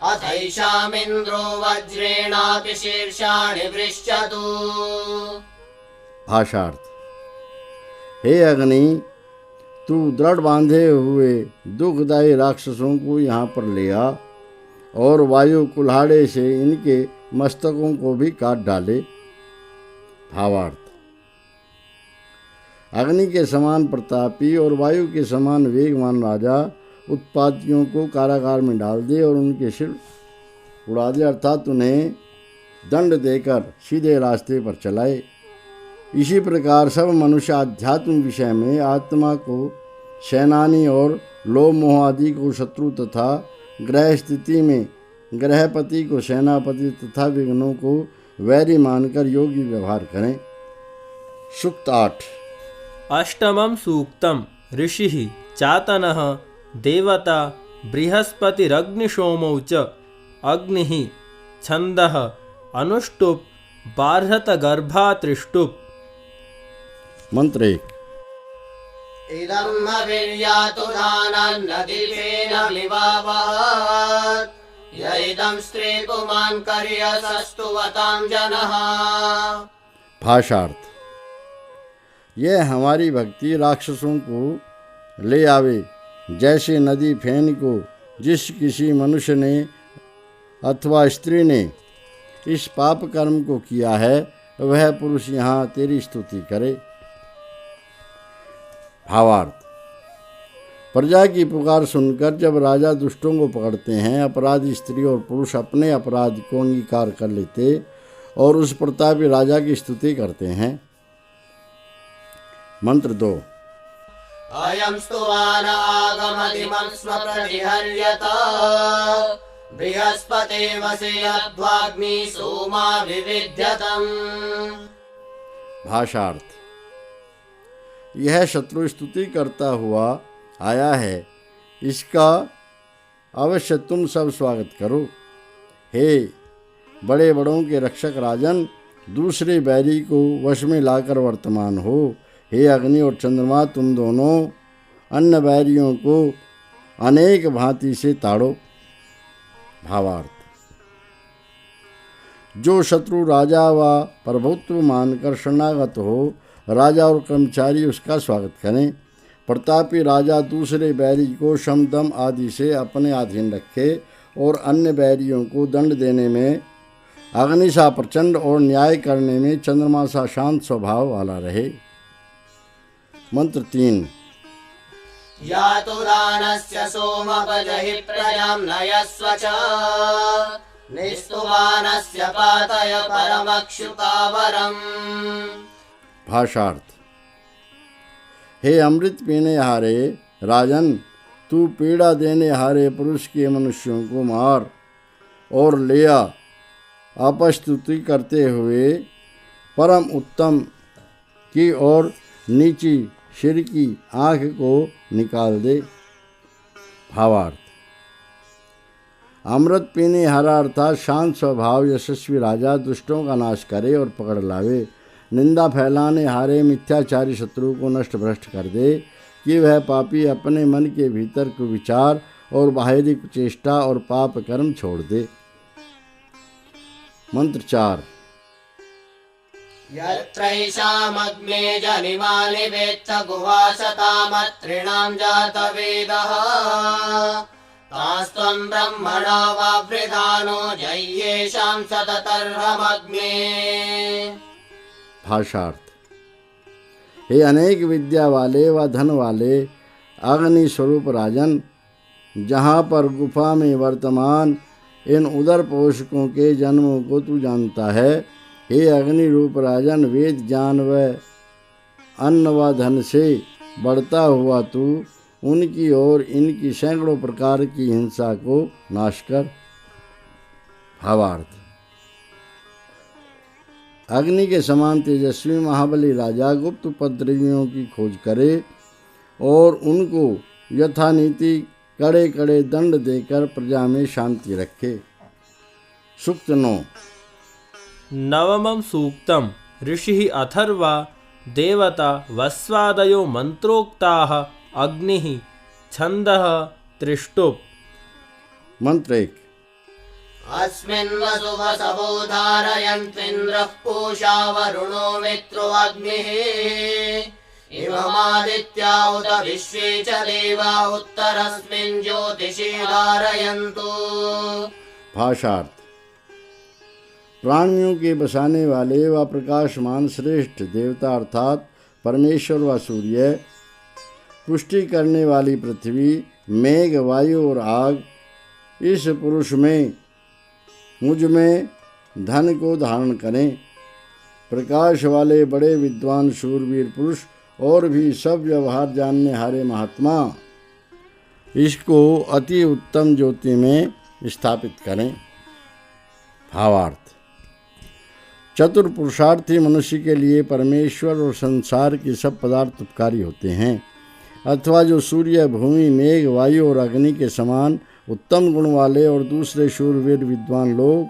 अथैषामिन्द्रो वज्रेणापि शीर्षाणि वृश्चतु। भाषार्थ। हे अग्नि, तू दृढ़ बांधे हुए दुखदायी राक्षसों को यहाँ पर ले आ और वायु कुल्हाड़े से इनके मस्तकों को भी काट डाले। भावार्थ: अग्नि के समान प्रतापी और वायु के समान वेगवान राजा उत्पातियों को कारागार में डाल दे और उनके सिर उड़ा दे, अर्थात उन्हें दंड देकर सीधे रास्ते पर चलाए। इसी प्रकार सब मनुष्य आध्यात्म विषय में आत्मा को सेनानी और लोभ मोह आदि को शत्रु तथा ग्रह स्थिति में ग्रहपति को सेनापति तथा विघ्नों को वैरी मानकर योगी व्यवहार करें। सूक्त 8। अष्टमं सूक्तम ऋषिः चातनः देवता बृहस्पतिरग्निशोमौ च अग्निः छन्दः अनुष्टुप् बार्हतगर्भात्रिष्टुप्। मंत्र 1। इदं हविर्यातुधानन्नदीपेन विवावहत् य इदं स्त्री पुमान् कर्यसस्तुवतां जनः। भाषार्थ: यह हमारी भक्ति राक्षसों को ले आवे, जैसे नदी फेन को जिस किसी मनुष्य ने अथवा स्त्री ने इस पाप कर्म को किया है, वह पुरुष यहाँ तेरी स्तुति करे। भावार्थ: प्रजा की पुकार सुनकर जब राजा दुष्टों को पकड़ते हैं, अपराधी स्त्री और पुरुष अपने अपराध को अंगीकार कर लेते और उस प्रतापी राजा की स्तुति करते हैं। मंत्र 2। अयं स्तुवान आगमदिमं स्म प्रतिहर्यत बृहस्पतिर्वसे अध्वाग्नि सोमा विविध्यतम्। भाषार्थ: यह शत्रु स्तुति करता हुआ आया है, इसका अवश्य तुम सब स्वागत करो। हे बड़े बड़ों के रक्षक राजन, दूसरे बैरी को वश में लाकर वर्तमान हो। हे अग्नि और चंद्रमा, तुम दोनों अन्य बैरियों को अनेक भांति से ताड़ो। भावार्थ: जो शत्रु राजा व प्रभुत्व मानकर शरणागत हो, राजा और कर्मचारी उसका स्वागत करें। प्रतापी राजा दूसरे बैरी को शम दम आदि से अपने अधीन रखे और अन्य बैरियों को दंड देने में अग्नि सा प्रचंड और न्याय करने में चंद्रमा सा शांत स्वभाव वाला रहे। मंत्र 3। यातुदानस्य सोमपजहि प्रजां नयस्व च निस्तुवानस्य पातय परमक्षुतावरम्। भाषार्थ: हे अमृत पीने हारे राजन, तू पीड़ा देने हारे पुरुष के मनुष्यों को मार और ले आ। अपस्तुति करते हुए परम उत्तम की और नीची सिर की आँख को निकाल दे। भावार्थ: अमृत पीने हारा अर्थात शांत स्वभाव यशस्वी राजा दुष्टों का नाश करे और पकड़ लावे। निंदा फैलाने हारे मिथ्याचारी शत्रु को नष्ट भ्रष्ट कर दे कि वह पापी अपने मन के भीतर कुविचार और बाहरी कुचेष्टा और पाप कर्म छोड़ दे। मंत्र 4। यत्रैषामग्ने जनिमानि वेत्थ गुहासतामत्रिणां जातवेदः तास्त्वं ब्रह्मणा वावृधानो जय्येषां सततर्हमग्ने। भाषार्थ: हे अनेक विद्या वाले व धन वाले अग्नि स्वरूप राजन, जहाँ पर गुफा में वर्तमान इन उदर पोषकों के जन्मों को तू जानता है, हे अग्नि रूप राजन, वेद ज्ञान व अन्न व धन से बढ़ता हुआ तू उनकी और इनकी सैकड़ों प्रकार की हिंसा को नाश कर। भावार्थ: अग्नि के समान तेजस्वी महाबली राजा गुप्त उपद्रवियों की खोज करे और उनको यथानीति कड़े कड़े दंड देकर प्रजा में शांति रखे। सूक्त 9। नवमं सूक्तम ऋषिः अथर्वा देवता वस्वादयो मंत्रोक्ताः अग्निः छन्दः त्रिष्टुप्। मंत्र 1। अस्मिन् वसुवसवो धारयन्त्विन्द्रः पूषा वरुणो मित्रो अग्निः इममादित्या उत विश्वे च देवा उत्तरस्मिन् ज्योतिषि धारयन्तु। भाषार्थ। प्राणियों के बसाने वाले व प्रकाशमान श्रेष्ठ देवता अर्थात परमेश्वर व सूर्य, पुष्टि करने वाली पृथ्वी, मेघ, वायु और आग इस पुरुष में, मुझ में धन को धारण करें। प्रकाश वाले बड़े विद्वान शूरवीर पुरुष और भी सब व्यवहार जानने हारे महात्मा इसको अति उत्तम ज्योति में स्थापित करें। भावार्थ। चतुर पुरुषार्थी मनुष्य के लिए परमेश्वर और संसार के सब पदार्थ उपकारी होते हैं, अथवा जो सूर्य, भूमि, मेघ, वायु और अग्नि के समान उत्तम गुण वाले और दूसरे शूरवीर विद्वान लोग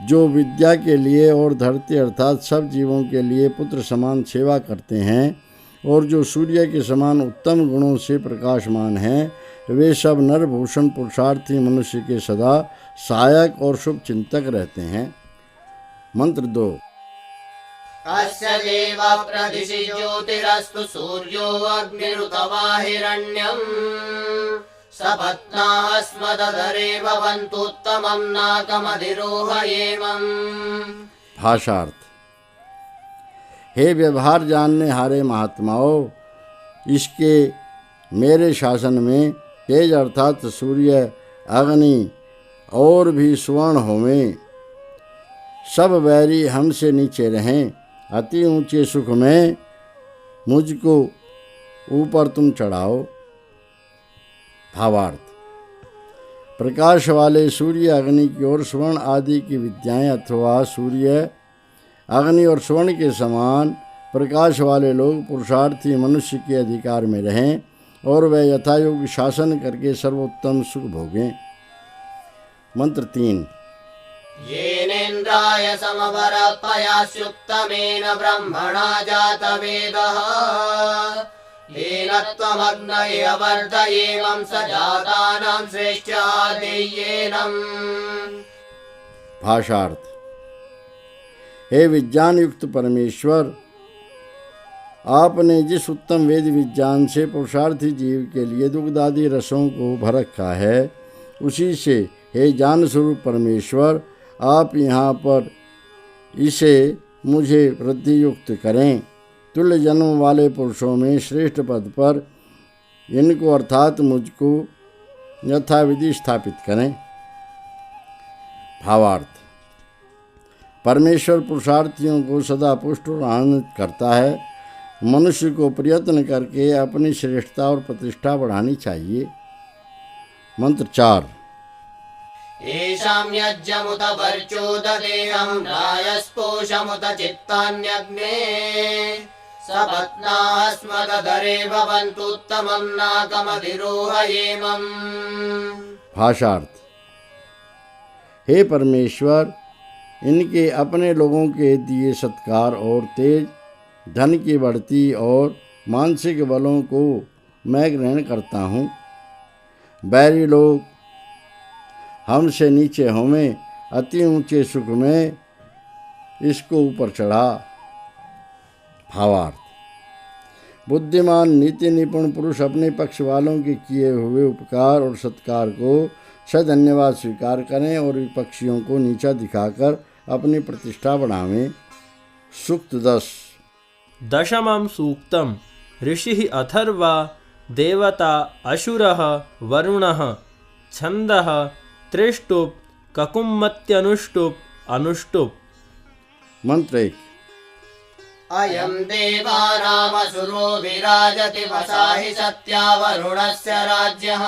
जो विद्या के लिए और धरती अर्थात सब जीवों के लिए पुत्र समान सेवा करते हैं और जो सूर्य के समान उत्तम गुणों से प्रकाशमान हैं, वे सब नरभूषण पुरुषार्थी मनुष्य के सदा सहायक और शुभ चिंतक रहते हैं। मंत्र 2। अस्य देव प्रदिशि ज्योतिरस्तु सूर्यो अग्निरुतवा हिरण्यम् सपत्नास्मदधरे भवन्तुत्तमं नाकमधिरोहयेमम्। भाषार्थ। हे व्यवहार जानने हारे महात्माओं, इसके मेरे शासन में तेज अर्थात सूर्य, अग्नि और भी स्वर्ण होवें। सब वैरी हमसे नीचे रहें। अति ऊंचे सुख में मुझको ऊपर तुम चढ़ाओ। भावार्थ। प्रकाश वाले सूर्य, अग्नि की ओर स्वर्ण आदि की विद्याएं अथवा सूर्य, अग्नि और स्वर्ण के समान प्रकाश वाले लोग पुरुषार्थी मनुष्य के अधिकार में रहें और वह यथायोग्य शासन करके सर्वोत्तम सुख भोगें। मंत्र 3। येनेन्द्राय समवरपयास्युत्तमेन ब्रह्मणा जातवेदः येन त्वमग्नये अवर्धयेमं स जातानां श्रेष्ठ्यादेयेनम्। भाषार्थ। हे विज्ञान युक्त परमेश्वर, आपने जिस उत्तम वेद विज्ञान से पुरुषार्थी जीव के लिए दुग्धादि रसों को भर रखा है, उसी से हे ज्ञान स्वरूप परमेश्वर, आप यहाँ पर इसे मुझे वृद्धि युक्त करें। तुल्य जन्म वाले पुरुषों में श्रेष्ठ पद पर इनको अर्थात मुझको यथाविधि स्थापित करें। भावार्थ। परमेश्वर पुरुषार्थियों को सदा पुष्ट और आनंदित करता है। मनुष्य को प्रयत्न करके अपनी श्रेष्ठता और प्रतिष्ठा बढ़ानी चाहिए। मंत्र 4। येषां यज्ञमुत वर्चोददेहं रायस्पोषमुत चित्तान्यग्ने सपत्नास्मदधरे भवन्तुत्तमं नाकमधिरोहयेमम्। भाषार्थ। हे परमेश्वर, इनके अपने लोगों के दिए सत्कार और तेज, धन की बढ़ती और मानसिक बलों को मैं ग्रहण करता हूँ। बैरी लोग हमसे नीचे होवें। अति ऊंचे सुख में इसको ऊपर चढ़ा। भावार्थ। बुद्धिमान नीति निपुण पुरुष अपने पक्ष वालों के किए हुए उपकार और सत्कार को सधन्यवाद स्वीकार करें और विपक्षियों को नीचा दिखाकर अपनी प्रतिष्ठा बढ़ावें। सूक्त 10। दशमं सूक्तम् ऋषिः अथर्वा देवता असुरः वरुणः छन्दः त्रिष्टुप् ककुम्मत्यनुष्टुप् अनुष्टुप्। मंत्र 1। अयं देवानामसुरो विराजति वसाहि सत्या वरुणस्य राज्यः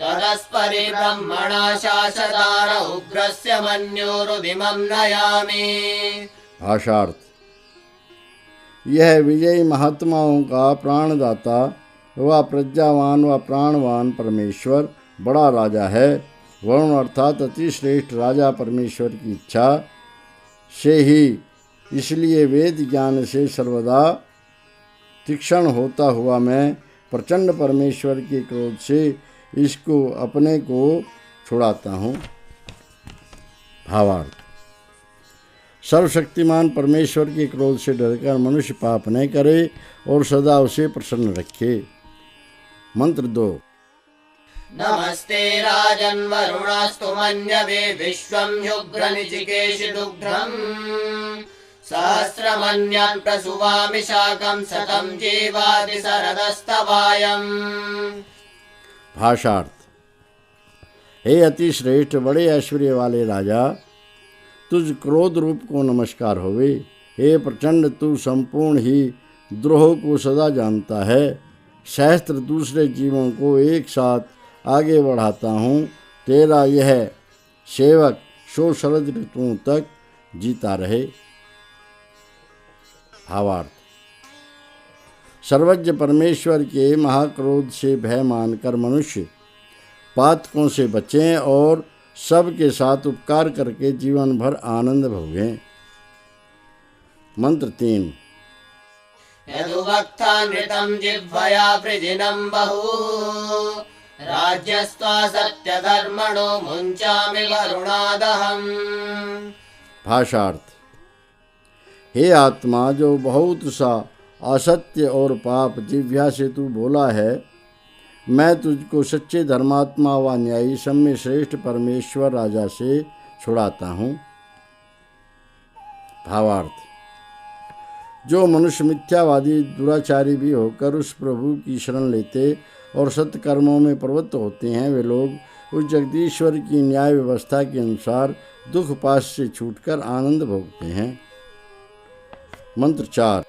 तदस्परि ब्रह्मणा शासदार उग्रस्य मन्योरुविमं नयामि। भाषार्थ। यह विजयी महात्माओं का प्राणदाता व प्रज्ञावान व प्राणवान परमेश्वर बड़ा राजा है। वरुण अर्थात अति श्रेष्ठ राजा परमेश्वर की इच्छा से ही इसलिए वेद ज्ञान से सर्वदा तीक्ष्ण होता हुआ मैं प्रचंड परमेश्वर के क्रोध से इसको अपने को छुड़ाता हूँ। भावार्थ। सर्वशक्तिमान परमेश्वर के क्रोध से डरकर मनुष्य पाप न करे और सदा उसे प्रसन्न रखे। मंत्र 2। नमस्ते राजन् वरुणास्तु मन्यवे विश्वं युग्रनिचिकेशि दुग्धम् सहस्रमन्यान् प्रसुवामि शाकं शतं जीवादि शरदस्तवायम्। भाषार्थ। हे अति श्रेष्ठ बड़े ऐश्वर्य वाले राजा, तुझ क्रोध रूप को नमस्कार होवे। हे प्रचंड, तू संपूर्ण ही द्रोह को सदा जानता है। सहस्त्र दूसरे जीवों को एक साथ आगे बढ़ाता हूँ। तेरा यह सेवक 100 शरद ऋतुओं तक जीता रहे। भावार्थ। सर्वज्ञ परमेश्वर के महाक्रोध से भय मानकर मनुष्य पातकों से बचें और सबके साथ उपकार करके जीवन भर आनंद भोगें। मंत्र 3। यदुवक्तानृतं जिह्वया वृजिनं बहु राज्यस्त्वा सत्यधर्मणो मुञ्चामि वरुणादहम्। भाषार्थ। हे आत्मा, जो बहुत सा असत्य और पाप जिह्वा से तू बोला है, मैं तुझको सच्चे धर्मात्मा व न्यायी सम्य श्रेष्ठ परमेश्वर राजा से छुड़ाता हूँ। भावार्थ। जो मनुष्य मिथ्यावादी दुराचारी भी होकर उस प्रभु की शरण लेते और सत्कर्मों में प्रवृत्त होते हैं, वे लोग उस जगदीश्वर की न्याय व्यवस्था के अनुसार दुख पाश से छूटकर आनंद भोगते हैं। मंत्र 4।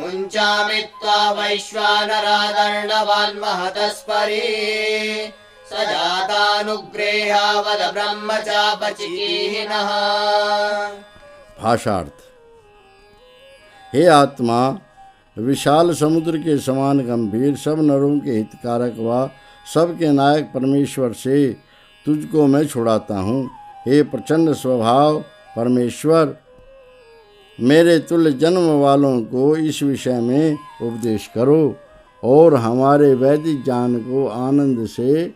मुञ्चामि त्वा वैश्वानरादर्णवान् महतस्परे स जातानुग्रेहावद ब्रह्मचापचिकीहिनः। भाषार्थ। हे आत्मा, विशाल समुद्र के समान गंभीर सब नरों के हितकारक व सबके नायक परमेश्वर से तुझको मैं छुड़ाता हूँ। हे प्रचंड स्वभाव परमेश्वर, मेरे तुल्य जन्म वालों को इस विषय में उपदेश करो और हमारे वैदिक ज्ञान को आनंद से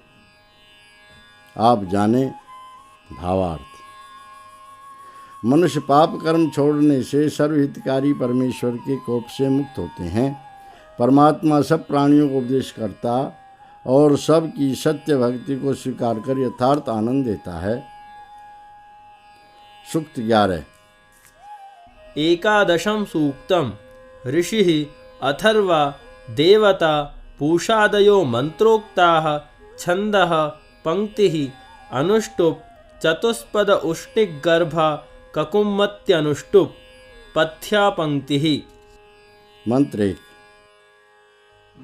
आप जाने। भावार्थ। मनुष्य पाप कर्म छोड़ने से सर्वहितकारी परमेश्वर के कोप से मुक्त होते हैं। परमात्मा सब प्राणियों को उपदेश करता और सबकी सत्य भक्ति को स्वीकार कर यथार्थ आनंद देता है। सूक्त 11। एकादशं सूक्तम् ऋषिः अथर्वा देवता पूषादयो मंत्रोक्ताः छन्दः पंक्तिः अनुष्टुप् चतुष्पद उष्टिक गर्भा ककुम्मत्यनुष्टुप् पथ्या पंक्तिः। मंत्र 1।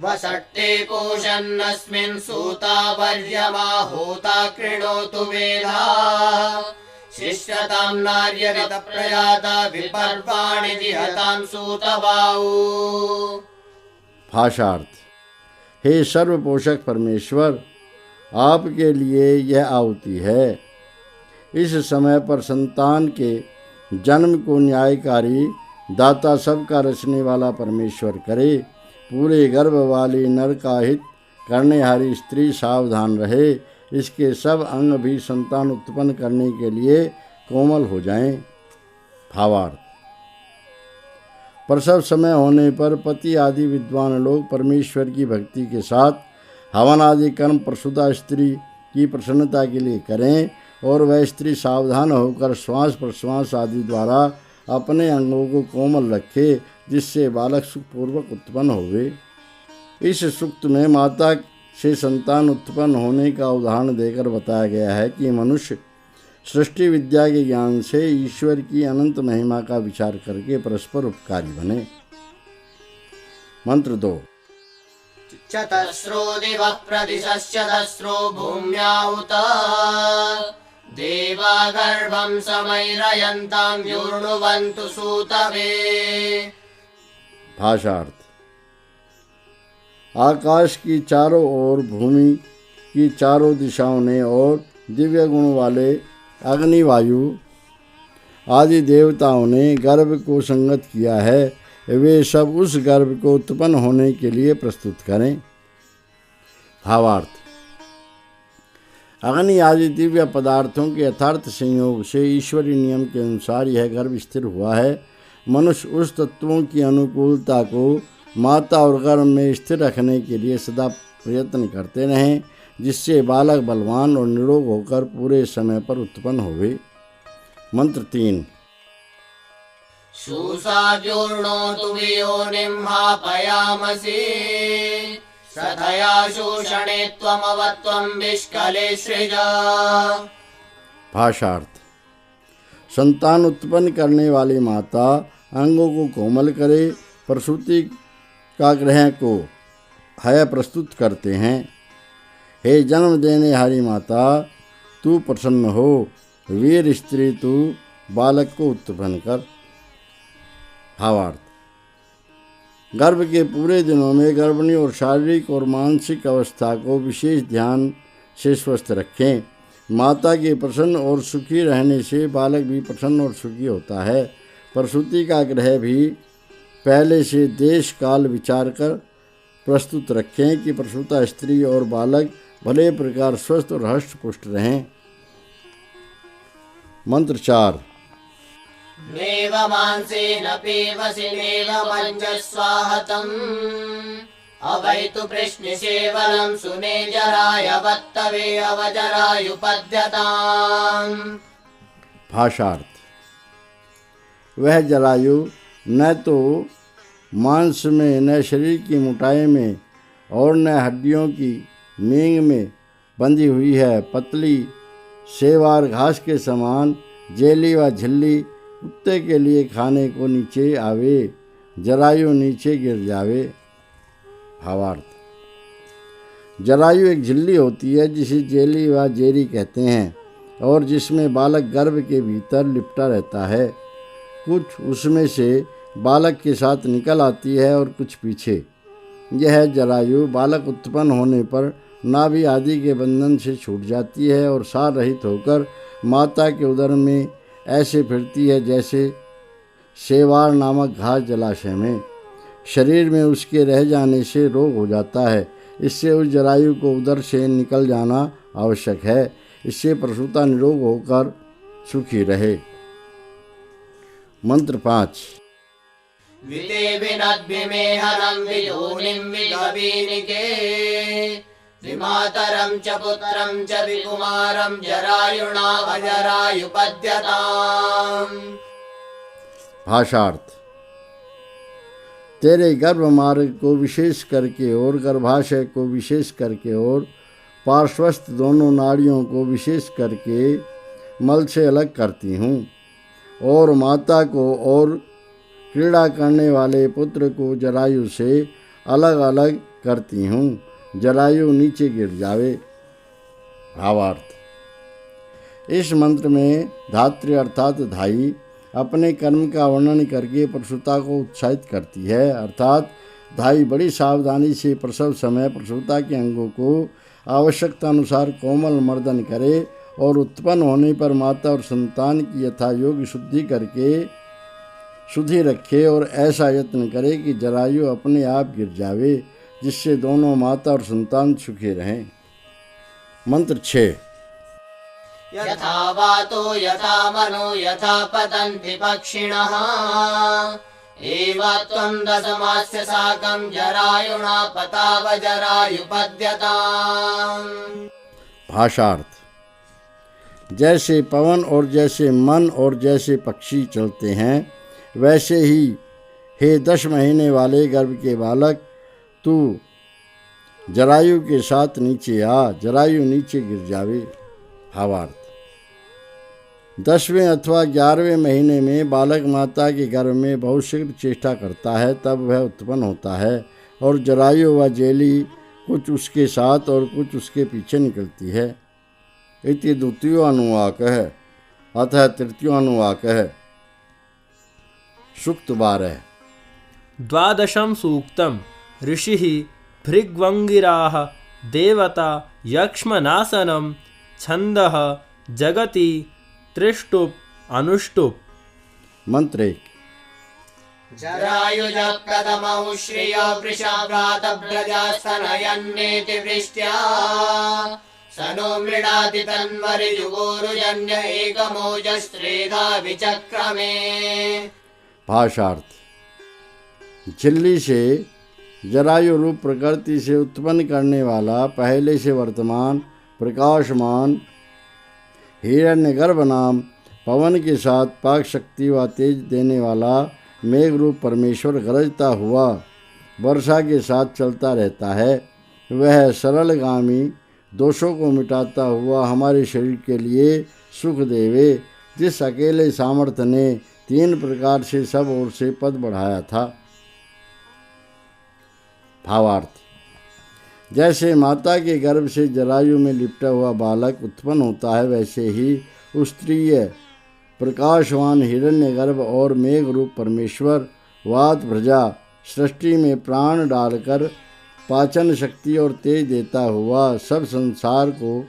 वषट्ते पूषन्नस्मिन् सूता वर्यमा होता कृणोतु वेदाः शिष्यतां नार्यरित प्रयाता विपर्वाणि जिहतां सूतवाऊ। भाषार्थ। हे सर्वपोषक परमेश्वर, आपके लिए यह आहुति है। इस समय पर संतान के जन्म को न्यायकारी दाता सबका रचने वाला परमेश्वर करे। पूरे गर्भ वाली नर का हित करने हारी स्त्री सावधान रहे। इसके सब अंग भी संतान उत्पन्न करने के लिए कोमल हो जाएं। भावार्थ। प्रसव समय होने पर पति आदि विद्वान लोग परमेश्वर की भक्ति के साथ हवन आदि कर्म प्रसूता स्त्री की प्रसन्नता के लिए करें और वह स्त्री सावधान होकर श्वास प्रश्वास आदि द्वारा अपने अंगों को कोमल रखे, जिससे बालक सुखपूर्वक उत्पन्न होवे। इस सूक्त में माता से संतान उत्पन्न होने का उदाहरण देकर बताया गया है कि मनुष्य सृष्टि विद्या के ज्ञान से ईश्वर की अनंत महिमा का विचार करके परस्पर उपकारी बने। मंत्र 2। चतस्रो दिवः प्रतिशश्चतस्रो भूम्याहुत देवा गर्भं समैरयन्तां युर्णुवन्तु सूतवे। भाषार्थ। आकाश की चारों ओर, भूमि की चारों दिशाओं ने और दिव्य गुण वाले अग्नि वायु आदि देवताओं ने गर्भ को संगत किया है। वे सब उस गर्भ को उत्पन्न होने के लिए प्रस्तुत करें। भावार्थ। अग्नि आदि दिव्य पदार्थों के यथार्थ संयोग से ईश्वरीय नियम के अनुसार यह गर्भ स्थिर हुआ है। मनुष्य उस तत्वों की अनुकूलता को माता और गर्भ में स्थिर रखने के लिए सदा प्रयत्न करते रहें, जिससे बालक बलवान और निरोग होकर पूरे समय पर उत्पन्न होवे। मंत्र 3। शूसाद्यूर्णोतु वियोनिम्हापयामसि सधया शोषणे त्वमवत्वं विष्कले सृजा। भाषार्थ। संतान उत्पन्न करने वाली माता अंगों को कोमल करे, प्रसूति का ग्रह को हय प्रस्तुत करते हैं। हे जन्म देने हारी माता, तू प्रसन्न हो, वीर स्त्री तू बालक को उत्पन्न कर। भावार्थ। गर्भ के पूरे दिनों में गर्भिणी और शारीरिक और मानसिक अवस्था को विशेष ध्यान से स्वस्थ रखें। माता के प्रसन्न और सुखी रहने से बालक भी प्रसन्न और सुखी होता है। प्रसूति का ग्रह भी पहले से देश काल विचार कर प्रस्तुत रखें कि प्रसूता स्त्री और बालक भले प्रकार स्वस्थ और हष्ट पुष्ट रहें। मंत्र 4। नेव मांसेन पीवसि नेव मञ्जस्वाहतम् अवैतु प्रश्निसेवलं सुने जराय वत्तवे अवजरायुपद्यताम्। भाषार्थ। वह जरायु न तो मांस में, न शरीर की मोटाई में और न हड्डियों की मींग में बंधी हुई है। पतली सेवार घास के समान जेली व झिल्ली कुत्ते के लिए खाने को नीचे आवे, जरायु नीचे गिर जावे। भावार्थ। जरायु एक झिल्ली होती है जिसे जेली व जेरी कहते हैं और जिसमें बालक गर्भ के भीतर लिपटा रहता है। कुछ उसमें से बालक के साथ निकल आती है और कुछ पीछे। यह जरायु बालक उत्पन्न होने पर नाभि आदि के बंधन से छूट जाती है और सार रहित होकर माता के उदर में ऐसे फिरती है जैसे सेवार नामक घास जलाशय में। शरीर में उसके रह जाने से रोग हो जाता है। इससे उस जरायु को उदर से निकल जाना आवश्यक है। इससे प्रसूता निरोग होकर सुखी रहे। मंत्र 5। विते विनद्भिमेहनं वियोनिं विगवीनिके विमातरं च पुत्रं च विकुमारं जरायुणा अजरायुपद्यताम्। भाषार्थ। तेरे गर्भ मार्ग को विशेष करके और गर्भाशय को विशेष करके और पार्श्वस्थ दोनों नाड़ियों को विशेष करके मल से अलग करती हूँ और माता को और क्रीड़ा करने वाले पुत्र को जरायु से अलग अलग करती हूँ, जरायु नीचे गिर जावे। भावार्थ। इस मंत्र में धात्री अर्थात धाई अपने कर्म का वर्णन करके प्रसूता को उत्साहित करती है। अर्थात धाई बड़ी सावधानी से प्रसव समय प्रसूता के अंगों को आवश्यकता अनुसार कोमल मर्दन करे और उत्पन्न होने पर माता और संतान की यथा योग्य शुद्धि करके शुद्धि रखे और ऐसा यत्न करे कि जरायु अपने आप गिर जावे, जिससे दोनों माता और संतान सुखी रहें। मंत्र 6। यथा वातो यथा मनो यथा पतन्ति पक्षिणः एवत्वं दशमास्य साकं जरायुणा पताव जरायुपद्यताम्। भाषार्थ। जैसे पवन और जैसे मन और जैसे पक्षी चलते हैं, वैसे ही हे 10 महीने वाले गर्भ के बालक, तू जरायु के साथ नीचे आ, जरायु नीचे गिर जावे। भावार्थ। 10वें अथवा 11वें महीने में बालक माता के गर्भ में बहुत शीघ्र चेष्टा करता है, तब वह उत्पन्न होता है और जरायु व जेली कुछ उसके साथ और कुछ उसके पीछे निकलती है। इति द्वितीयो अनुवाकः अतः तृतीयो अनुवाकः। सूक्त 12। 12 सूक्तम् ऋषिः भृग्वङ्गिराः देवता यक्ष्मनासनं छन्दः जगति त्रिष्टुप् अनुष्टुप्। मंत्र 1। जरायुज प्रथमौ श्रियो वृषाव्रातव्रजास्तनयन्नेति वृष्ट्या स स नो मृडाति तन्वरिजुगोरुजन्य एकमोजस्त्रेधा विचक्रमे। भाषार्थ। झिल्ली से जरायु रूप प्रकृति से उत्पन्न करने वाला पहले से वर्तमान प्रकाशमान हिरण्यगर्भ नाम पवन के साथ पाक शक्ति व तेज देने वाला मेघ रूप परमेश्वर गरजता हुआ वर्षा के साथ चलता रहता है। वह सरलगामी दोषों को मिटाता हुआ हमारे शरीर के लिए सुख देवे, जिस अकेले सामर्थ्य ने 3 प्रकार से सब ओर से पद बढ़ाया था। भावार्थ। जैसे माता के गर्भ से जरायु में लिपटा हुआ बालक उत्पन्न होता है, वैसे ही उस्त्रीय प्रकाशवान हिरण्यगर्भ और मेघ रूप परमेश्वर वात प्रजा सृष्टि में प्राण डालकर पाचन शक्ति और तेज देता हुआ सब संसार को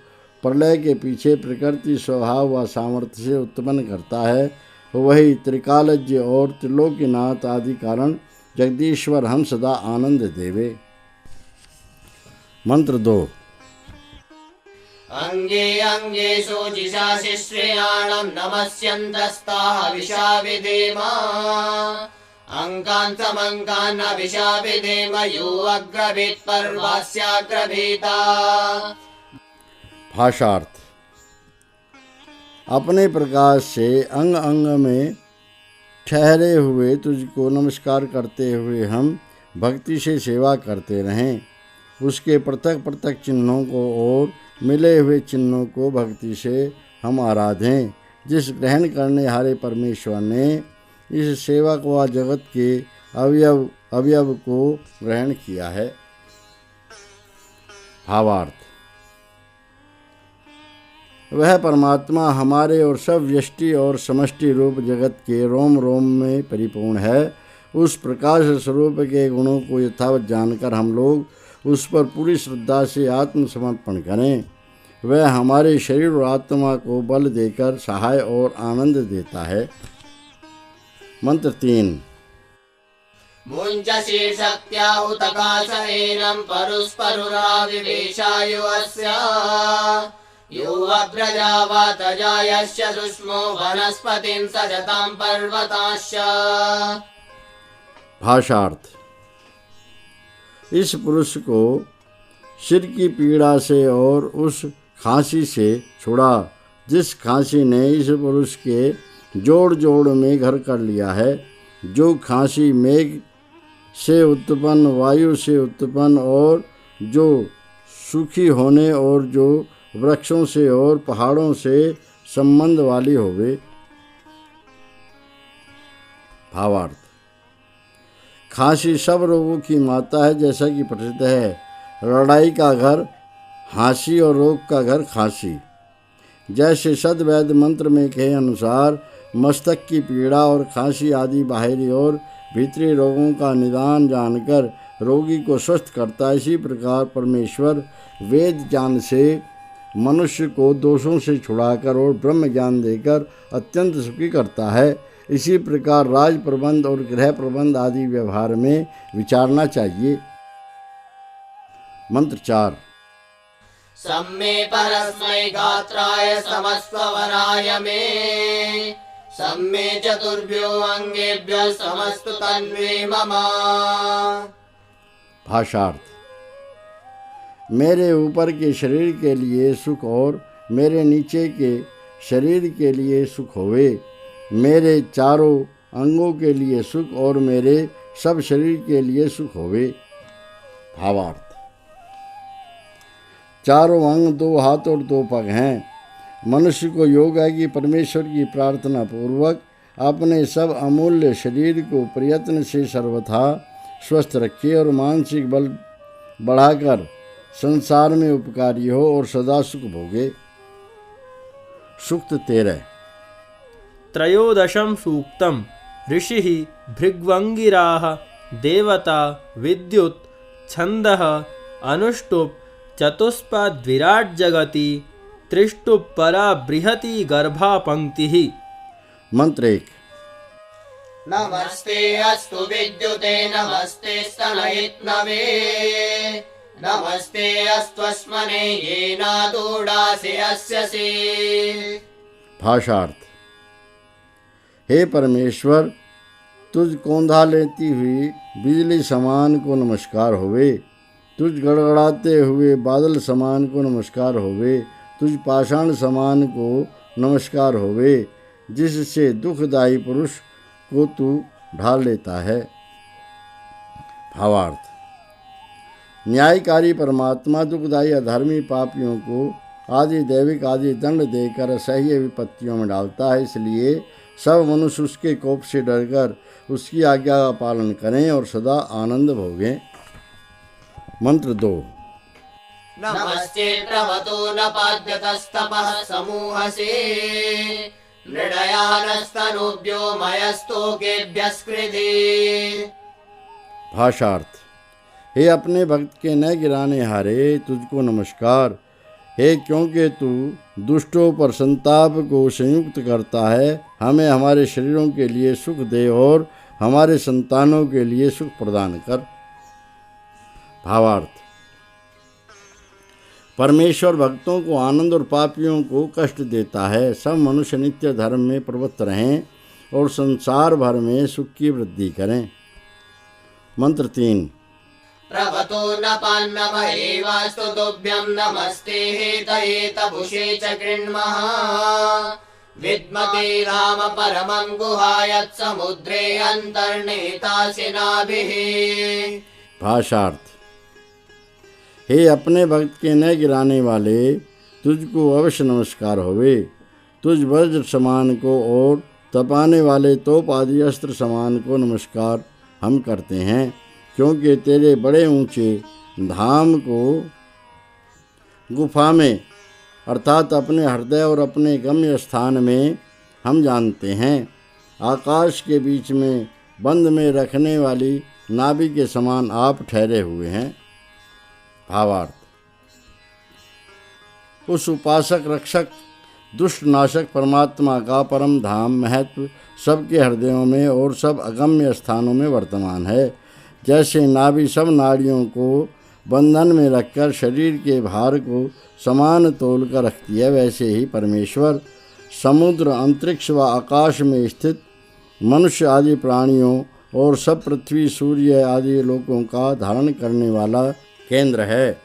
प्रलय के पीछे प्रकृति स्वभाव व सामर्थ्य से उत्पन्न करता है। वही त्रिकालज्ञ और त्रिलोकीनाथ आदि कारण जगदीश्वर हम सदा आनंद देवे। मंत्र 2। अंगे अंगे शोचिषा शिश्रेयाणं नमस्यन्तस्ताः विशा विधेम। अंकान् समंकान् अविशा विधेम यो अग्रभीत् पर्वास्याग्रभीता। भाषार्थ। अपने प्रकाश से अंग अंग में ठहरे हुए तुझको नमस्कार करते हुए हम भक्ति से सेवा करते रहें। उसके पृथक पृथक चिन्हों को और मिले हुए चिन्हों को भक्ति से हम आराधें। जिस ग्रहण करने हारे परमेश्वर ने इस सेवक व जगत के अवयव को ग्रहण किया है। भावार्थ। वह परमात्मा हमारे और सब व्यष्टि और समष्टि रूप जगत के रोम रोम में परिपूर्ण है। उस प्रकाश स्वरूप के गुणों को यथावत जानकर हम लोग उस पर पूरी श्रद्धा से आत्मसमर्पण करें। वह हमारे शरीर और आत्मा को बल देकर सहाय और आनंद देता है। मंत्र 3। मुञ्च शीर्षक्त्या उतकाशहीनं परुस्परुराविवेशायुवस्य यो अभ्रजावातजायस्य सुष्मो वनस्पतिं सजतां पर्वताश्च। भाषार्थ। इस पुरुष को सिर की पीड़ा से और उस खांसी से छुड़ा जिस खांसी ने इस पुरुष के जोड़ जोड़ में घर कर लिया है। जो खांसी मेघ से उत्पन्न, वायु से उत्पन्न और जो सूखी होने और जो वृक्षों से और पहाड़ों से संबंध वाली होवे। भावार्थ। खांसी सब रोगों की माता है, जैसा कि प्रसिद्ध है। लड़ाई का घर हाँसी और रोग का घर खांसी। जैसे सदवैद मंत्र में कहे अनुसार मस्तक की पीड़ा और खांसी आदि बाहरी और भीतरी रोगों का निदान जानकर रोगी को स्वस्थ करता है, इसी प्रकार परमेश्वर वेद ज्ञान से मनुष्य को दोषों से छुड़ाकर और ब्रह्म ज्ञान देकर अत्यंत सुखी करता है। इसी प्रकार राज प्रबंध और गृह प्रबंध आदि व्यवहार में विचारना चाहिए। मंत्र 4। सम्मे परस्मै गात्राय समस्वराय मे सम्मे चतुर्भ्यो अंगेभ्यो समस्तु तन्वे मम। भाषार्थ। मेरे ऊपर के शरीर के लिए सुख और मेरे नीचे के शरीर के लिए सुख होवे। मेरे चारों अंगों के लिए सुख और मेरे सब शरीर के लिए सुख होवे। भावार्थ। चारों अंग 2 हाथ और 2 पग हैं। मनुष्य को योग है कि परमेश्वर की प्रार्थना पूर्वक अपने सब अमूल्य शरीर को प्रयत्न से सर्वथा स्वस्थ रखे और मानसिक बल बढ़ाकर संसार में उपकारी हो और सदा सुख भोगे। सूक्त 13। त्रयोदशं सूक्तम् ऋषिः भृग्वङ्गिराः देवता विद्युत् छन्दः अनुष्टुप् चतुष्पाद विराट जगति त्रिष्टुप् परा बृहति गर्भा पंक्तिः। मंत्र 1। नमस्ते अस्तु विद्युते नमस्ते स्तनयित्नवे नमस्ते अस्त्वस्मने येनादूढासि अस्यसि। भाषार्थ। हे परमेश्वर, तुझ कौंधा लेती हुई बिजली समान को नमस्कार होवे, तुझ गड़गड़ाते हुए बादल समान को नमस्कार होवे, तुझ पाषाण समान को नमस्कार होवे, जिससे दुखदायी पुरुष को तू ढाल लेता है। भावार्थ। न्यायकारी परमात्मा दुखदायी अधर्मी पापियों को आदि दैविक आदि दंड देकर असह्य विपत्तियों में डालता है, इसलिए सब मनुष्य उसके कोप से डरकर उसकी आज्ञा का पालन करें और सदा आनंद भोगें। मंत्र 2। नमस्ते प्रवतो न पाद्यतस्तपः समूहसे मृडयानस्तनुभ्यो मयस्तोकेभ्यस्कृधि। भाषार्थ। हे अपने भक्त के न गिराने हारे, तुझको नमस्कार। हे क्योंकि तू दुष्टों पर संताप को संयुक्त करता है, हमें हमारे शरीरों के लिए सुख दे और हमारे संतानों के लिए सुख प्रदान कर। भावार्थ। परमेश्वर भक्तों को आनंद और पापियों को कष्ट देता है। सब मनुष्य नित्य धर्म में प्रवृत्त रहें और संसार भर में सुख की वृद्धि करें। मंत्र 3। प्रवतो न पान्नमहेवास्तु तुभ्यं नमस्ते हेतभुषे च कृण्मः विद्मते राम परमं गुहायत् समुद्रे अन्तर्नेतासि नाभिः। भाषार्थ। हे अपने भक्त के न गिराने वाले, तुझको अवश्य नमस्कार होवे। तुझ वज्र समान को और तपाने वाले तोप आदि अस्त्र समान को नमस्कार हम करते हैं, क्योंकि तेरे बड़े ऊंचे धाम को गुफा में अर्थात अपने हृदय और अपने गम्य स्थान में हम जानते हैं। आकाश के बीच में बंद में रखने वाली नाभि के समान आप ठहरे हुए हैं। भावार्थ। उस उपासक रक्षक दुष्ट नाशक परमात्मा का परम धाम महत्व सबके हृदयों में और सब अगम्य स्थानों में वर्तमान है। जैसे नाभि सब नाड़ियों को बंधन में रखकर शरीर के भार को समान तोल कर रखती है, वैसे ही परमेश्वर समुद्र, अंतरिक्ष व आकाश में स्थित मनुष्य आदि प्राणियों और सब पृथ्वी, सूर्य आदि लोकों का धारण करने वाला केंद्र है।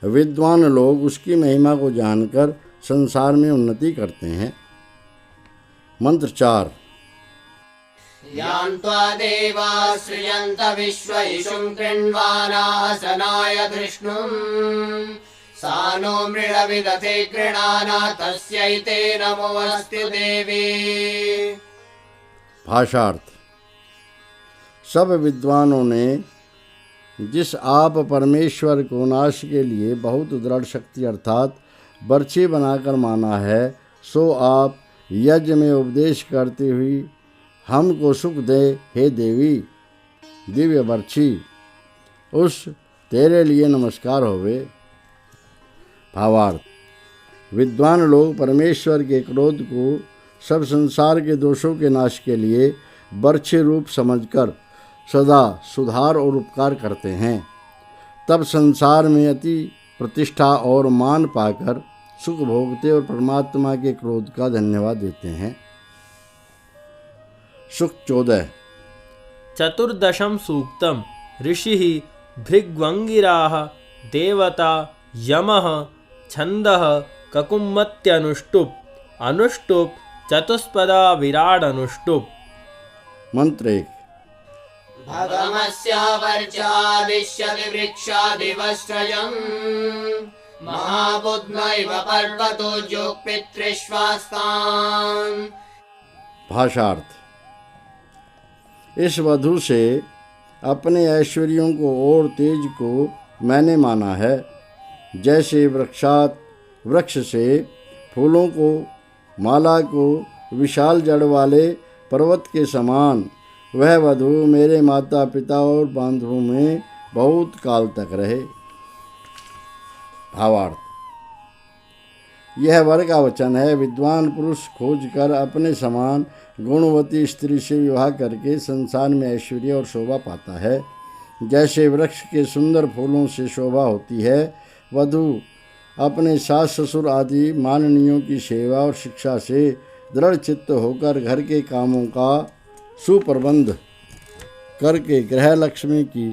विद्वान लोग उसकी महिमा को जानकर संसार में उन्नति करते हैं। मंत्र 4। यान्त्वा देवा सृजन्त विश्वैषुं कृण्वानासनाय धृष्णुम् सा नो मृळविदधे गृणाना तस्यैते नमोऽस्तु देवी। भाषार्थ। सब विद्वानों ने जिस आप परमेश्वर को नाश के लिए बहुत दृढ़ शक्ति अर्थात बर्छी बनाकर माना है, सो आप यज्ञ में उपदेश करती हुई हमको सुख दे हे देवी। दिव्य बर्छी, उस तेरे लिए नमस्कार होवे। भावार्थ। विद्वान लोग परमेश्वर के क्रोध को सब संसार के दोषों के नाश के लिए बर्छी रूप समझकर सदा सुधार और उपकार करते हैं। तब संसार में अति प्रतिष्ठा और मान पाकर सुख भोगते और परमात्मा के क्रोध का धन्यवाद देते हैं। सुख 14। चतुर्दशम सूक्तम। ऋषिः भृग्वङ्गिराः देवता यमः छन्दः ककुमत्यनुष्टुप् अनुष्टुप् चतुष्पदा विराडनुष्टुप्। मंत्र 1। भगमस्यावर्चादिश्यति वृक्षादिवस्त्रजम् महाबुध्नैव पर्वतो जोक्पितृश्वास्तान्। भाषार्थ। इस वधु से अपने ऐश्वर्यों को और तेज को मैंने माना है। जैसे वृक्ष से फूलों को, माला को विशाल जड़ वाले पर्वत के समान वह वधु मेरे माता पिता और बांधवों में बहुत काल तक रहे। भावार्थ। यह वर का वचन है। विद्वान पुरुष खोजकर अपने समान गुणवती स्त्री से विवाह करके संसार में ऐश्वर्य और शोभा पाता है। जैसे वृक्ष के सुंदर फूलों से शोभा होती है, वधू अपने सास ससुर आदि माननीयों की सेवा और शिक्षा से दृढ़ चित्त होकर घर के कामों का सुप्रबंध करके गृह लक्ष्मी की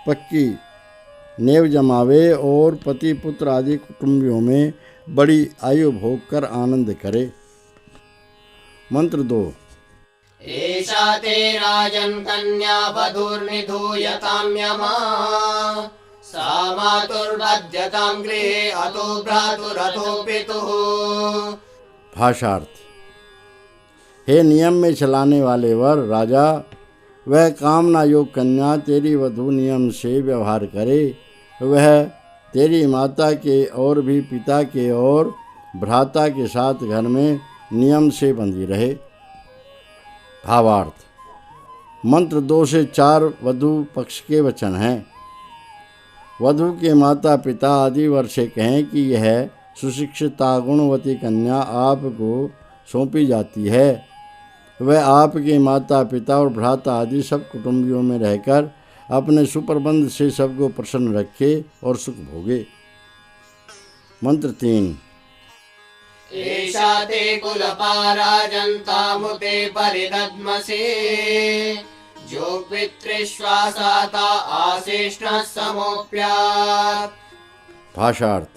पक्की नेव जमावे और पति पुत्र आदि कुटुंबियों में बड़ी आयु भोग कर आनंद करे। मंत्र 2। एषा ते राजन् कन्या वधूर्निधूयतां यमा सा मातुर्वध्यतां गृहे अतो भ्रातुरथो पितुः। भाषार्थ। हे नियम में चलाने वाले वर राजा, वह कामना योग कन्या तेरी वधू नियम से व्यवहार करे, वह तेरी माता के और भी पिता के और भ्राता के साथ घर में नियम से बंधी रहे। भावार्थ। मंत्र 2 से 4 वधू पक्ष के वचन हैं। वधू के माता पिता आदि वर से कहें कि यह सुशिक्षिता गुणवती कन्या आपको सौंपी जाती है, वह आपके माता पिता और भ्राता आदि सब कुटुंबियों में रहकर अपने सुप्रबंध से सबको प्रसन्न रखे और सुख भोगे। मंत्र 3। एषा ते कुलपाराजन्तामुते परिदद्मसे जोग्पितृश्वासाता आसेष्णः समोऽप्यात्। भाषार्थ।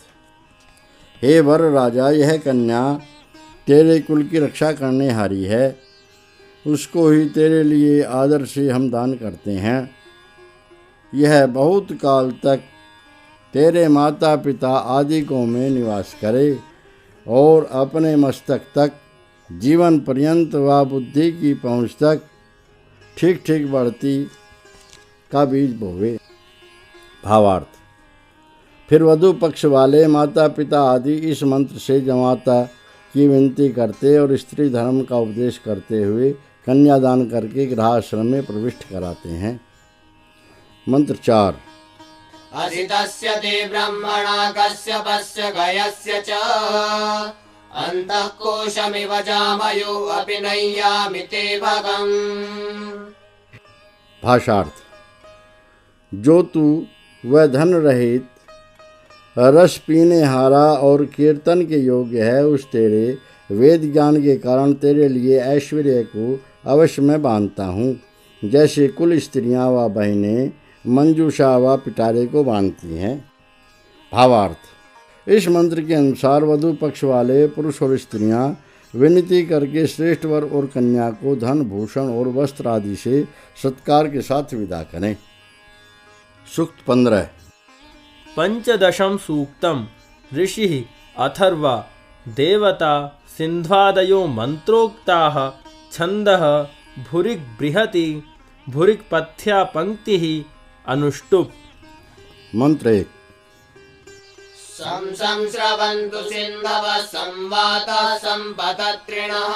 हे वर राजा, यह कन्या तेरे कुल की रक्षा करने हारी है, उसको ही तेरे लिए आदर से हम दान करते हैं। यह बहुत काल तक तेरे माता पिता आदि को में निवास करे और अपने मस्तक तक जीवन पर्यंत व बुद्धि की पहुँच तक ठीक ठीक बढ़ती का बीज बोवे। भावार्थ। फिर वधु पक्ष वाले माता पिता आदि इस मंत्र से जमाता की विनती करते और स्त्री धर्म का उपदेश करते हुए कन्यादान करके गृहाश्रम में प्रविष्ट कराते हैं। मंत्र 4। असितस्य ते ब्रह्मणा कश्यपस्य गयस्य च अन्तः कोशमिव जामयो अपि नय्यामि ते भगम्। भाषार्थ। जो तू वह धन रहित रस पीने हारा और कीर्तन के योग्य है, उस तेरे वेद ज्ञान के कारण तेरे लिए ऐश्वर्य को अवश्य मैं बांधता हूँ, जैसे कुल स्त्रियाँ व बहनें मंजूषा व पिटारे को बांधती हैं। भावार्थ। इस मंत्र के अनुसार वधु पक्ष वाले पुरुष और स्त्रियां विनती करके श्रेष्ठ वर और कन्या को धन भूषण और वस्त्र आदि से सत्कार के साथ विदा करें। सूक्त 15। पंचदशम सूक्तम ऋषि अथर्वा देवता सिन्ध्वादयो मंत्रोक्ताः छन्दः भुरिक् बृहति भुरिक् पथ्या पंक्तिः अनुष्टुप्। मंत्र 1। संश्रवन्तु सिन्धवः संवातः सम्पतत्रिणः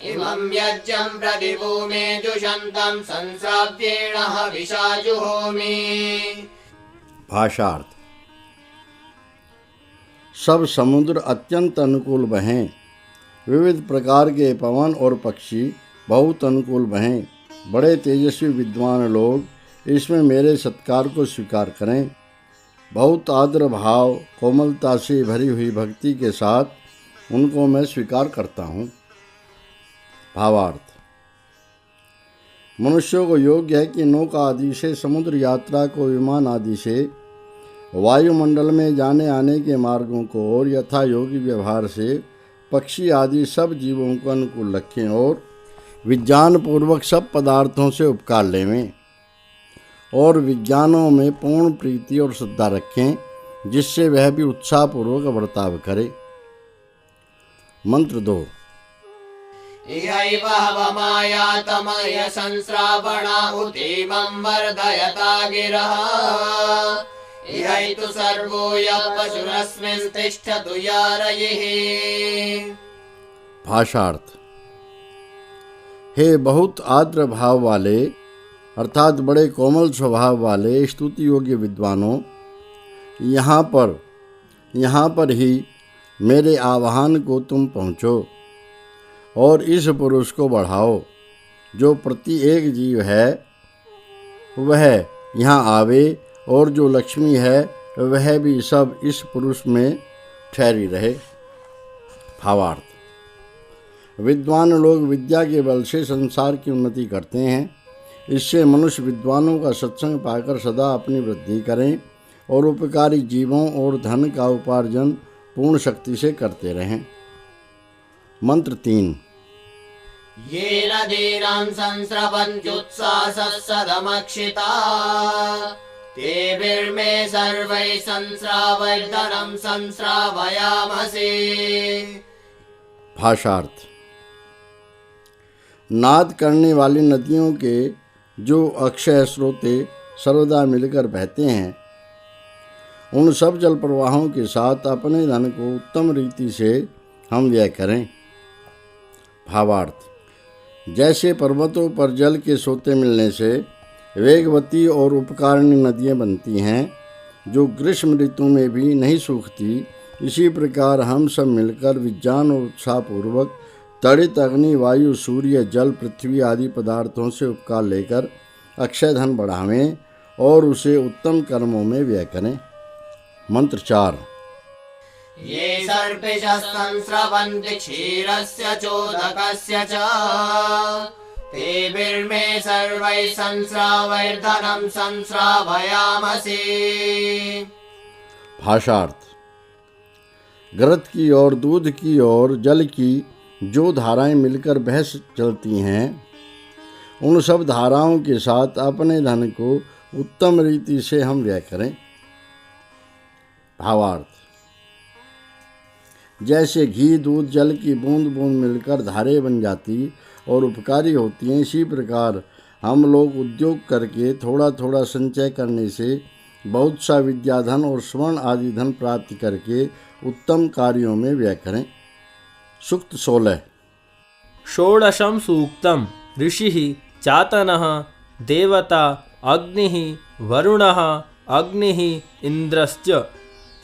इमं यज्ञं प्रतिभूमे जुषन्तं संश्राव्येण हविषा जुहोमि। भाषार्थ। सब समुद्र अत्यंत अनुकूल बहें, विविध प्रकार के पवन और पक्षी बहुत अनुकूल बहें, बड़े तेजस्वी विद्वान लोग इसमें मेरे सत्कार को स्वीकार करें। बहुत आदर भाव कोमलता से भरी हुई भक्ति के साथ उनको मैं स्वीकार करता हूँ। भावार्थ। मनुष्यों को योग्य है कि नौका आदि से समुद्र यात्रा को, विमान आदि से वायुमंडल में जाने आने के मार्गों को और यथा योगी व्यवहार से पक्षी आदि सब जीवों को अनुकूल रखें और विज्ञान पूर्वक सब पदार्थों से उपकार लेवें और विज्ञानों में पूर्ण प्रीति और श्रद्धा रखें, जिससे वह भी उत्साहपूर्वक बर्ताव करे। मंत्र 2। इहैव हवमायातमय संश्रावणा उतीमं वर्धयता गिरः इहैतु सर्वो यः पशुरस्मिन् तिष्ठतु यारयिः। भाषार्थ। हे बहुत आर्द्र भाव वाले अर्थात बड़े कोमल स्वभाव वाले स्तुति योग्य विद्वानों, यहाँ पर ही मेरे आह्वान को तुम पहुँचो और इस पुरुष को बढ़ाओ जो प्रति एक जीव है वह यहाँ आवे, और जो लक्ष्मी है वह भी सब इस पुरुष में ठहरी रहे। भावार्थ: विद्वान लोग विद्या के बल से संसार की उन्नति करते हैं। इससे मनुष्य विद्वानों का सत्संग पाकर सदा अपनी वृद्धि करें और उपकारी जीवों और धन का उपार्जन पूर्ण शक्ति से करते रहें। मंत्र 3। येन दीनं संस्रवन्त्युत्साहसदमक्षिता तेभिर्मे सर्वैः संस्रावैर्धनं संस्रावयामसि। भाषार्थ: नाद करने वाली नदियों के जो अक्षय स्रोते सर्वदा मिलकर बहते हैं, उन सब जल प्रवाहों के साथ अपने धन को उत्तम रीति से हम व्यय करें। भावार्थ: जैसे पर्वतों पर जल के सोते मिलने से वेगवती और उपकारिणी नदियाँ बनती हैं, जो ग्रीष्म ऋतु में भी नहीं सूखती, इसी प्रकार हम सब मिलकर विज्ञान और उत्साहपूर्वक तड़ित अग्नि, वायु, सूर्य, जल, पृथ्वी आदि पदार्थों से उपकार लेकर अक्षय धन बढ़ावें और उसे उत्तम कर्मों में व्यय करें। मंत्र 4। ये सर्पिषः संस्रवन्ति क्षीरस्य चोदकस्य च तेभिर्मे सर्वैः संस्रावैर्धनं संस्रावयामसि। भाषार्थ: घृत की और दूध की और जल की जो धाराएं मिलकर बह चलती हैं, उन सब धाराओं के साथ अपने धन को उत्तम रीति से हम व्यय करें। भावार्थ: जैसे घी, दूध, जल की बूंद बूंद मिलकर धारें बन जाती और उपकारी होती हैं, इसी प्रकार हम लोग उद्योग करके थोड़ा थोड़ा संचय करने से बहुत सा विद्याधन और स्वर्ण आदि धन प्राप्त करके उत्तम कार्यों में व्यय करें। सूक्त 16। षोडशं सूक्तं ऋषिः चातनः देवता अग्निः वरुणः अग्निः इंद्रश्च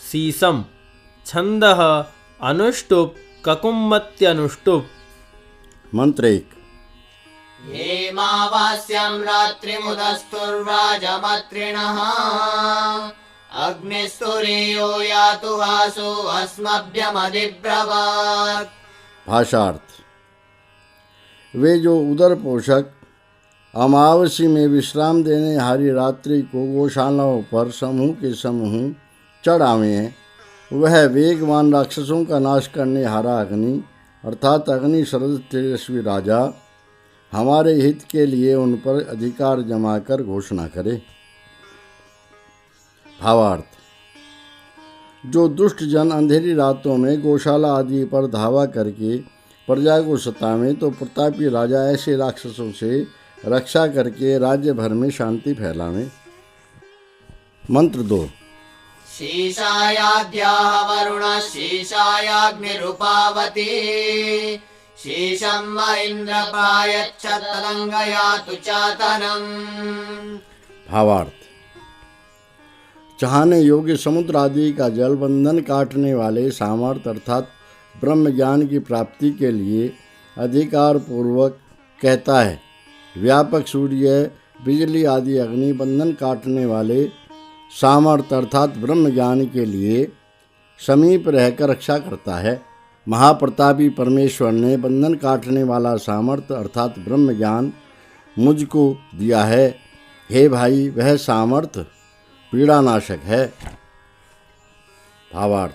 सीसम छंदः अनुष्टुप् ककुम्मत्यनुष्टुप्। मंत्र 1। हेमावास्यं रात्रिमुदस्तुर्वाजमत्रिणः अग्निस्तुरेयो यातु वासो अस्मभ्यमधिब्रवात्। भाषार्थ: वे जो उदर पोषक अमावसी में विश्राम देने हारी रात्रि को गौशालाओं पर समूह के समूह चढ़ आवे हैं, वह वेगवान राक्षसों का नाश करने हारा अग्नि अर्थात अग्नि शरद तेजस्वी राजा हमारे हित के लिए उन पर अधिकार जमाकर घोषणा करे। भावार्थ: जो दुष्ट जन अंधेरी रातों में गौशाला आदि पर धावा करके प्रजा को सतावें, तो प्रतापी राजा ऐसे राक्षसों से रक्षा करके राज्य भर में शांति फैलावें। मंत्र 2। शीशायाद्याः वरुणः शीशायाग्निरुपावती शीशं व इन्द्रपायच्छ तदङ्गयातु चातनम्। भावार्थ: चाहने योग्य समुद्र आदि का जल बंधन काटने वाले सामर्थ्य अर्थात ब्रह्म ज्ञान की प्राप्ति के लिए अधिकार पूर्वक कहता है। व्यापक सूर्य, बिजली आदि अग्नि बंधन काटने वाले सामर्थ्य अर्थात ब्रह्म ज्ञान के लिए समीप रहकर रक्षा करता है। महाप्रतापी परमेश्वर ने बंधन काटने वाला सामर्थ्य अर्थात ब्रह्म ज्ञान मुझको दिया है। हे भाई, वह सामर्थ्य पीड़ानाशक है। भावार्थ: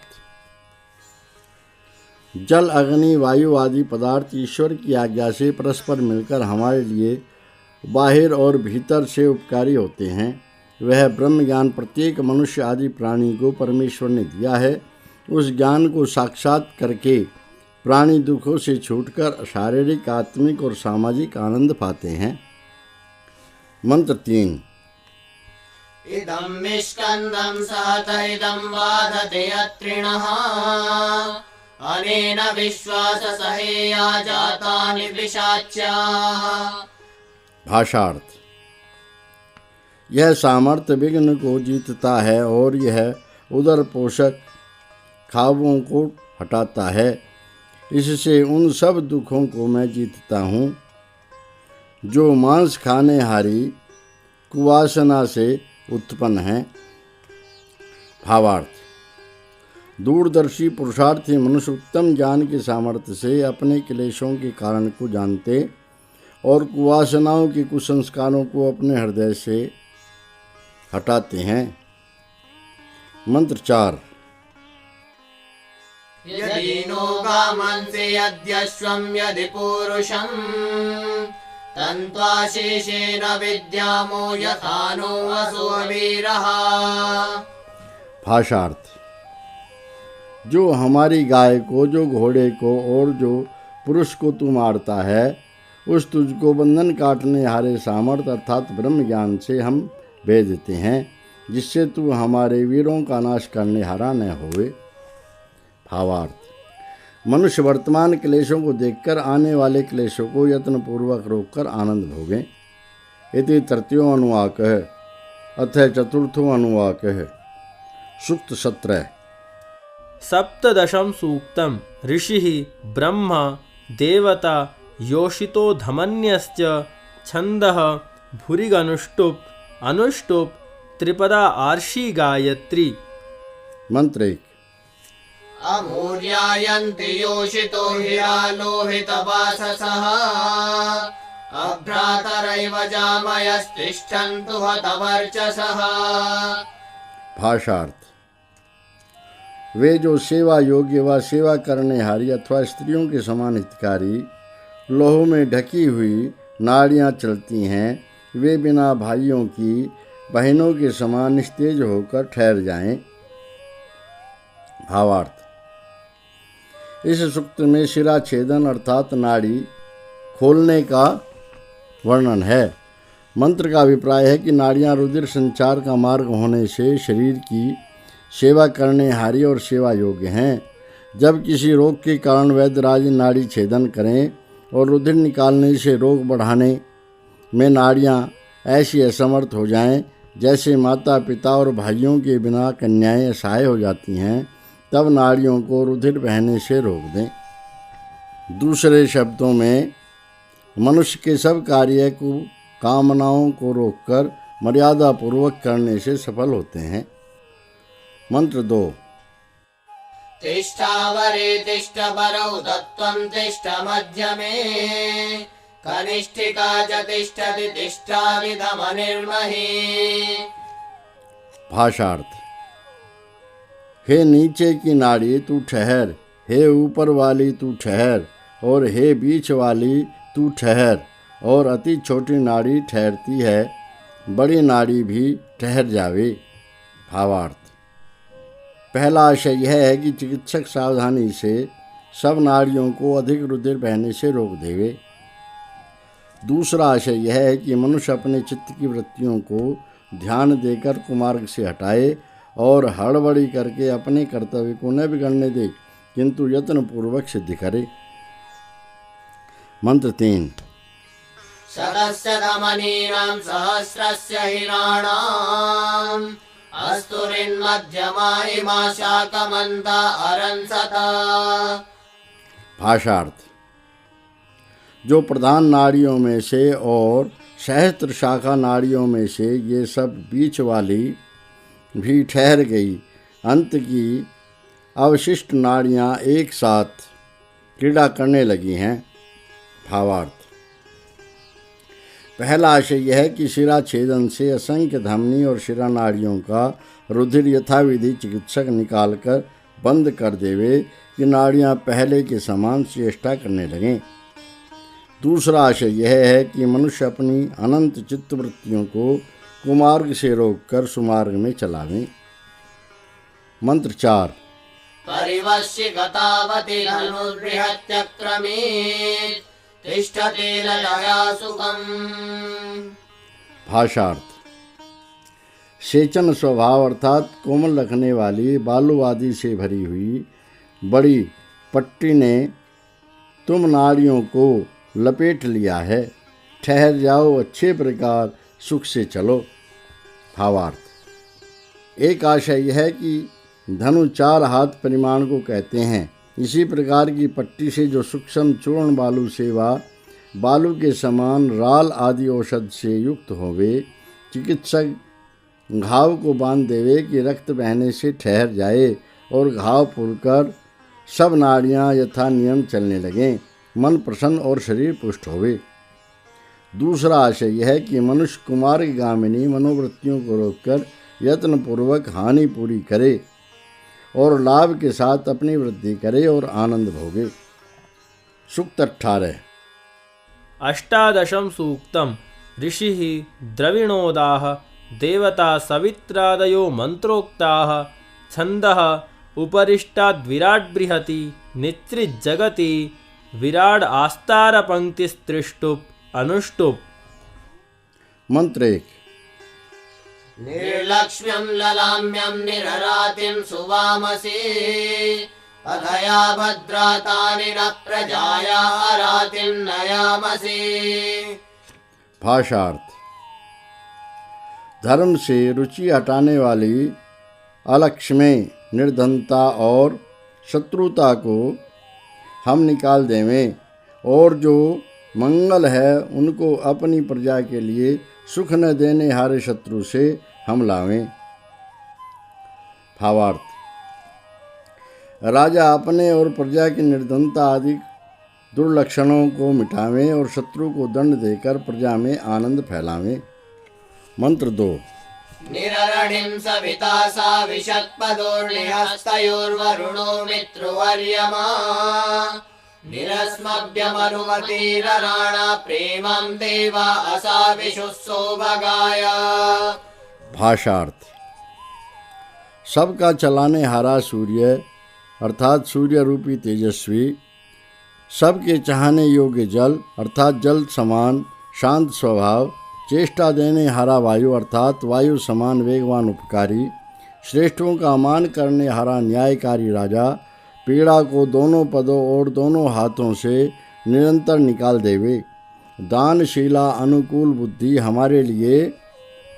जल, अग्नि, वायु आदि पदार्थ ईश्वर की आज्ञा से परस्पर मिलकर हमारे लिए बाहर और भीतर से उपकारी होते हैं। वह ब्रह्म ज्ञान प्रत्येक मनुष्य आदि प्राणी को परमेश्वर ने दिया है। उस ज्ञान को साक्षात करके प्राणी दुखों से छूटकर शारीरिक, आत्मिक और सामाजिक आनंद पाते हैं। मंत्र 3। इदं मिष्कन्दं सहत इदं वादते अत्रिणः अनेन विश्वाससहेया जातानि पिशाच्याः। भाषार्थ: यह सामर्थ्य विघ्न को जीतता है और यह उदर पोषक खाबों को हटाता है। इससे उन सब दुखों को मैं जीतता हूँ जो मांस खाने हारी कुवासना से उत्पन्न हैं। भावार्थ: दूरदर्शी पुरुषार्थी मनुष्य उत्तम ज्ञान के सामर्थ्य से अपने क्लेशों के कारण को जानते और कुवासनाओं के कुसंस्कारों को अपने हृदय से हटाते हैं। मंत्र 4। यदि नो गामन्सि यद्यश्वं यदि पूरुषं तन्त्वाशेषेण विद्यामो यथा नो असुरवीरः। भाषार्थ: जो हमारी गाय को, जो घोड़े को और जो पुरुष को तू मारता है, उस तुझको बंधन काटने हारे सामर्थ अर्थात ब्रह्म ज्ञान से हम भेज देते हैं, जिससे तू हमारे वीरों का नाश करने हारा न होवे। भावार्थ: मनुष्य वर्तमान क्लेशों को देखकर आने वाले क्लेशों को यत्नपूर्वक रोककर आनंद भोगें। इति तृतीयो अनुवाकः अथ चतुर्थो अनुवाकः। सूक्त 17। सप्तदशम सूक्तम ऋषिः ब्रह्मा देवता योषितो धमन्यश्च छन्दः भूरिगनुष्टुप् अनुष्टुप् त्रिपदा आर्षि गायत्री। मंत्र 1। अमूर्यायन्ति योषितो हिरालोहितवाससः अभ्रातरैव जामयस्तिष्ठन्तु हतवर्चसः। भाषार्थ: वे जो सेवा योग्य व सेवा करने हारी अथवा स्त्रियों के समान हितकारी लोह में ढकी हुई नाड़ियाँ चलती हैं, वे बिना भाइयों की बहनों के समान निस्तेज होकर ठहर जाएं। भावार्थ: इस सूक्त में शिरा छेदन अर्थात नाड़ी खोलने का वर्णन है। मंत्र का अभिप्राय है कि नाड़ियाँ रुधिर संचार का मार्ग होने से शरीर की सेवा करने हारी और सेवा योग्य हैं। जब किसी रोग के कारण वैद्यराज नाड़ी छेदन करें और रुधिर निकालने से रोग बढ़ाने में नाड़ियाँ ऐसी असमर्थ हो जाएं, जैसे माता पिता और भाइयों के बिना कन्याएं असहाय हो जाती हैं, तब नाड़ियों को रुधिर बहने से रोक दें। दूसरे शब्दों में मनुष्य के सब कार्य को कामनाओं को रोककर मर्यादा पूर्वक करने से सफल होते हैं। मंत्र 2। तिष्ठावरे तिष्ठ परौ तत्त्वं तिष्ठ मध्यमे कनिष्ठिका च तिष्ठति तिष्ठाविधमनिर्महे। भाषार्थ: हे नीचे की नाड़ी तू ठहर, हे ऊपर वाली तू ठहर, और हे बीच वाली तू ठहर, और अति छोटी नाड़ी ठहरती है, बड़ी नाड़ी भी ठहर जावे। भावार्थ: पहला आशय यह है कि चिकित्सक सावधानी से सब नाड़ियों को अधिक रुधिर बहने से रोक देवे। दूसरा आशय यह है कि मनुष्य अपने चित्त की वृत्तियों को ध्यान देकर कुमार्ग से हटाए और हड़बड़ी करके अपने कर्तव्य को न बिगड़ने दे, किंतु यत्नपूर्वक सिद्ध करे। मंत्र 3। शतस्य धमनीनां सहस्रस्य हिराणाम् अस्तुरिन्मध्यमा इमा शाकमन्ता अरंसता। भाषार्थ: जो प्रधान नाड़ियों में से और सहस्त्र शाखा नाड़ियों में से ये सब बीच वाली भी ठहर गई, अंत की अवशिष्ट नाड़ियाँ एक साथ क्रीड़ा करने लगी हैं। भावार्थ: पहला आशय यह है कि शिरा छेदन से असंख्य धमनी और शिरा नाड़ियों का रुधिर यथाविधि चिकित्सक निकालकर बंद कर देवे कि नाड़ियाँ पहले के समान चेष्टा करने लगें। दूसरा आशय यह है कि मनुष्य अपनी अनंत चित्तवृत्तियों को कुमार्ग से रोककर सुमार्ग में चलावें। मंत्र 4। परिवश्य गतावति धनुर्बृहत्यक्रमे तिष्ठते ललया सुखम्। भाषार्थ: सेचन स्वभाव अर्थात कोमल रखने वाली बालू आदि से भरी हुई बड़ी पट्टी ने तुम नाड़ियों को लपेट लिया है, ठहर जाओ, अच्छे प्रकार सुख से चलो। भावार्थ: एक आशय यह है कि धनु 4 हाथ परिमाण को कहते हैं। इसी प्रकार की पट्टी से जो सूक्ष्म चूर्ण बालू सेवा बालू के समान राल आदि औषध से युक्त होवे, चिकित्सक घाव को बांध देवे कि रक्त बहने से ठहर जाए और घाव फूलकर सब नाड़ियां यथा नियम चलने लगें, मन प्रसन्न और शरीर पुष्ट होवे। दूसरा आशय यह है कि मनुष्य कुमार्गामिनी मनोवृत्तियों को रोककर यत्नपूर्वक हानि पूरी करे और लाभ के साथ अपनी वृद्धि करे और आनंद भोगे। सूक्त 18। अष्टादशं सूक्तम् ऋषिः द्रविणोदाः देवता सवित्रादयो मंत्रोक्ताः छन्दः उपरिष्टाद् विराट् बृहति नित्रिजगति विराड आस्तार पंक्तिस्त्रिष्टुप् अनुष्टुप्। मंत्र 1। निर्लक्ष्म्यं ललाम्यं निररातिं सुवामसि अधया भद्रातानि न प्रजाया अरातिं नयामसि। भाषार्थ। धर्म से रुचि हटाने वाली अलक्ष्मी, निर्धनता और शत्रुता को हम निकाल देवें और जो मंगल है उनको अपनी प्रजा के लिए सुख न देने हारे शत्रु से हम लावें। भावार्थ। राजा अपने और प्रजा की निर्धनता आदि दुर्लक्षणों को मिटावें और शत्रु को दंड देकर प्रजा में आनंद फैलावें। मंत्र 2। निररणिं सविता सा विशत्पदोर्निहस्तयोर्वरुणो मित्रवर्यमा निरस्मभ्यमरुमतीरराणा प्रेमं देवा असाविषुः सौभगाय। भाषार्थ। सबका चलाने हारा सूर्य अर्थात सूर्य रूपी तेजस्वी, सबके चाहने योग्य जल अर्थात जल समान शांत स्वभाव, चेष्टा देने हारा वायु अर्थात वायु समान वेगवान उपकारी, श्रेष्ठों का मान करने हारा न्यायकारी राजा, पीड़ा को दोनों पदों और दोनों हाथों से निरंतर निकाल देवे। दानशीला अनुकूल बुद्धि हमारे लिए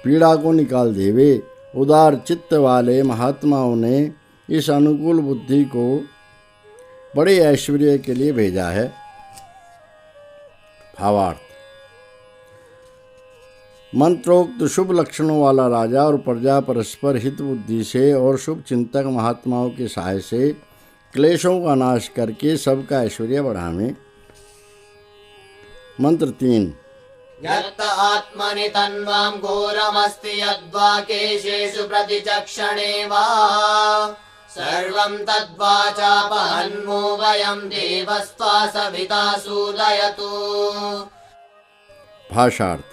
पीड़ा को निकाल देवे। उदार चित्त वाले महात्माओं ने इस अनुकूल बुद्धि को बड़े ऐश्वर्य के लिए भेजा है। भावार्थ। मंत्रोक्त शुभ लक्षणों वाला राजा और प्रजा परस्पर हित बुद्धि से और शुभ चिंतक महात्माओं के सहाय से क्लेशों का नाश करके सबका ऐश्वर्य बढ़ावें। मंत्र 3। यत्त आत्मनि तन्वां घोरमस्ति यद्वाकेशेषु प्रतिचक्षणे वा सर्वं तद्वाचापहन्मो वयं देवस्त्वा सविता सूदयतु। भाषार्थ।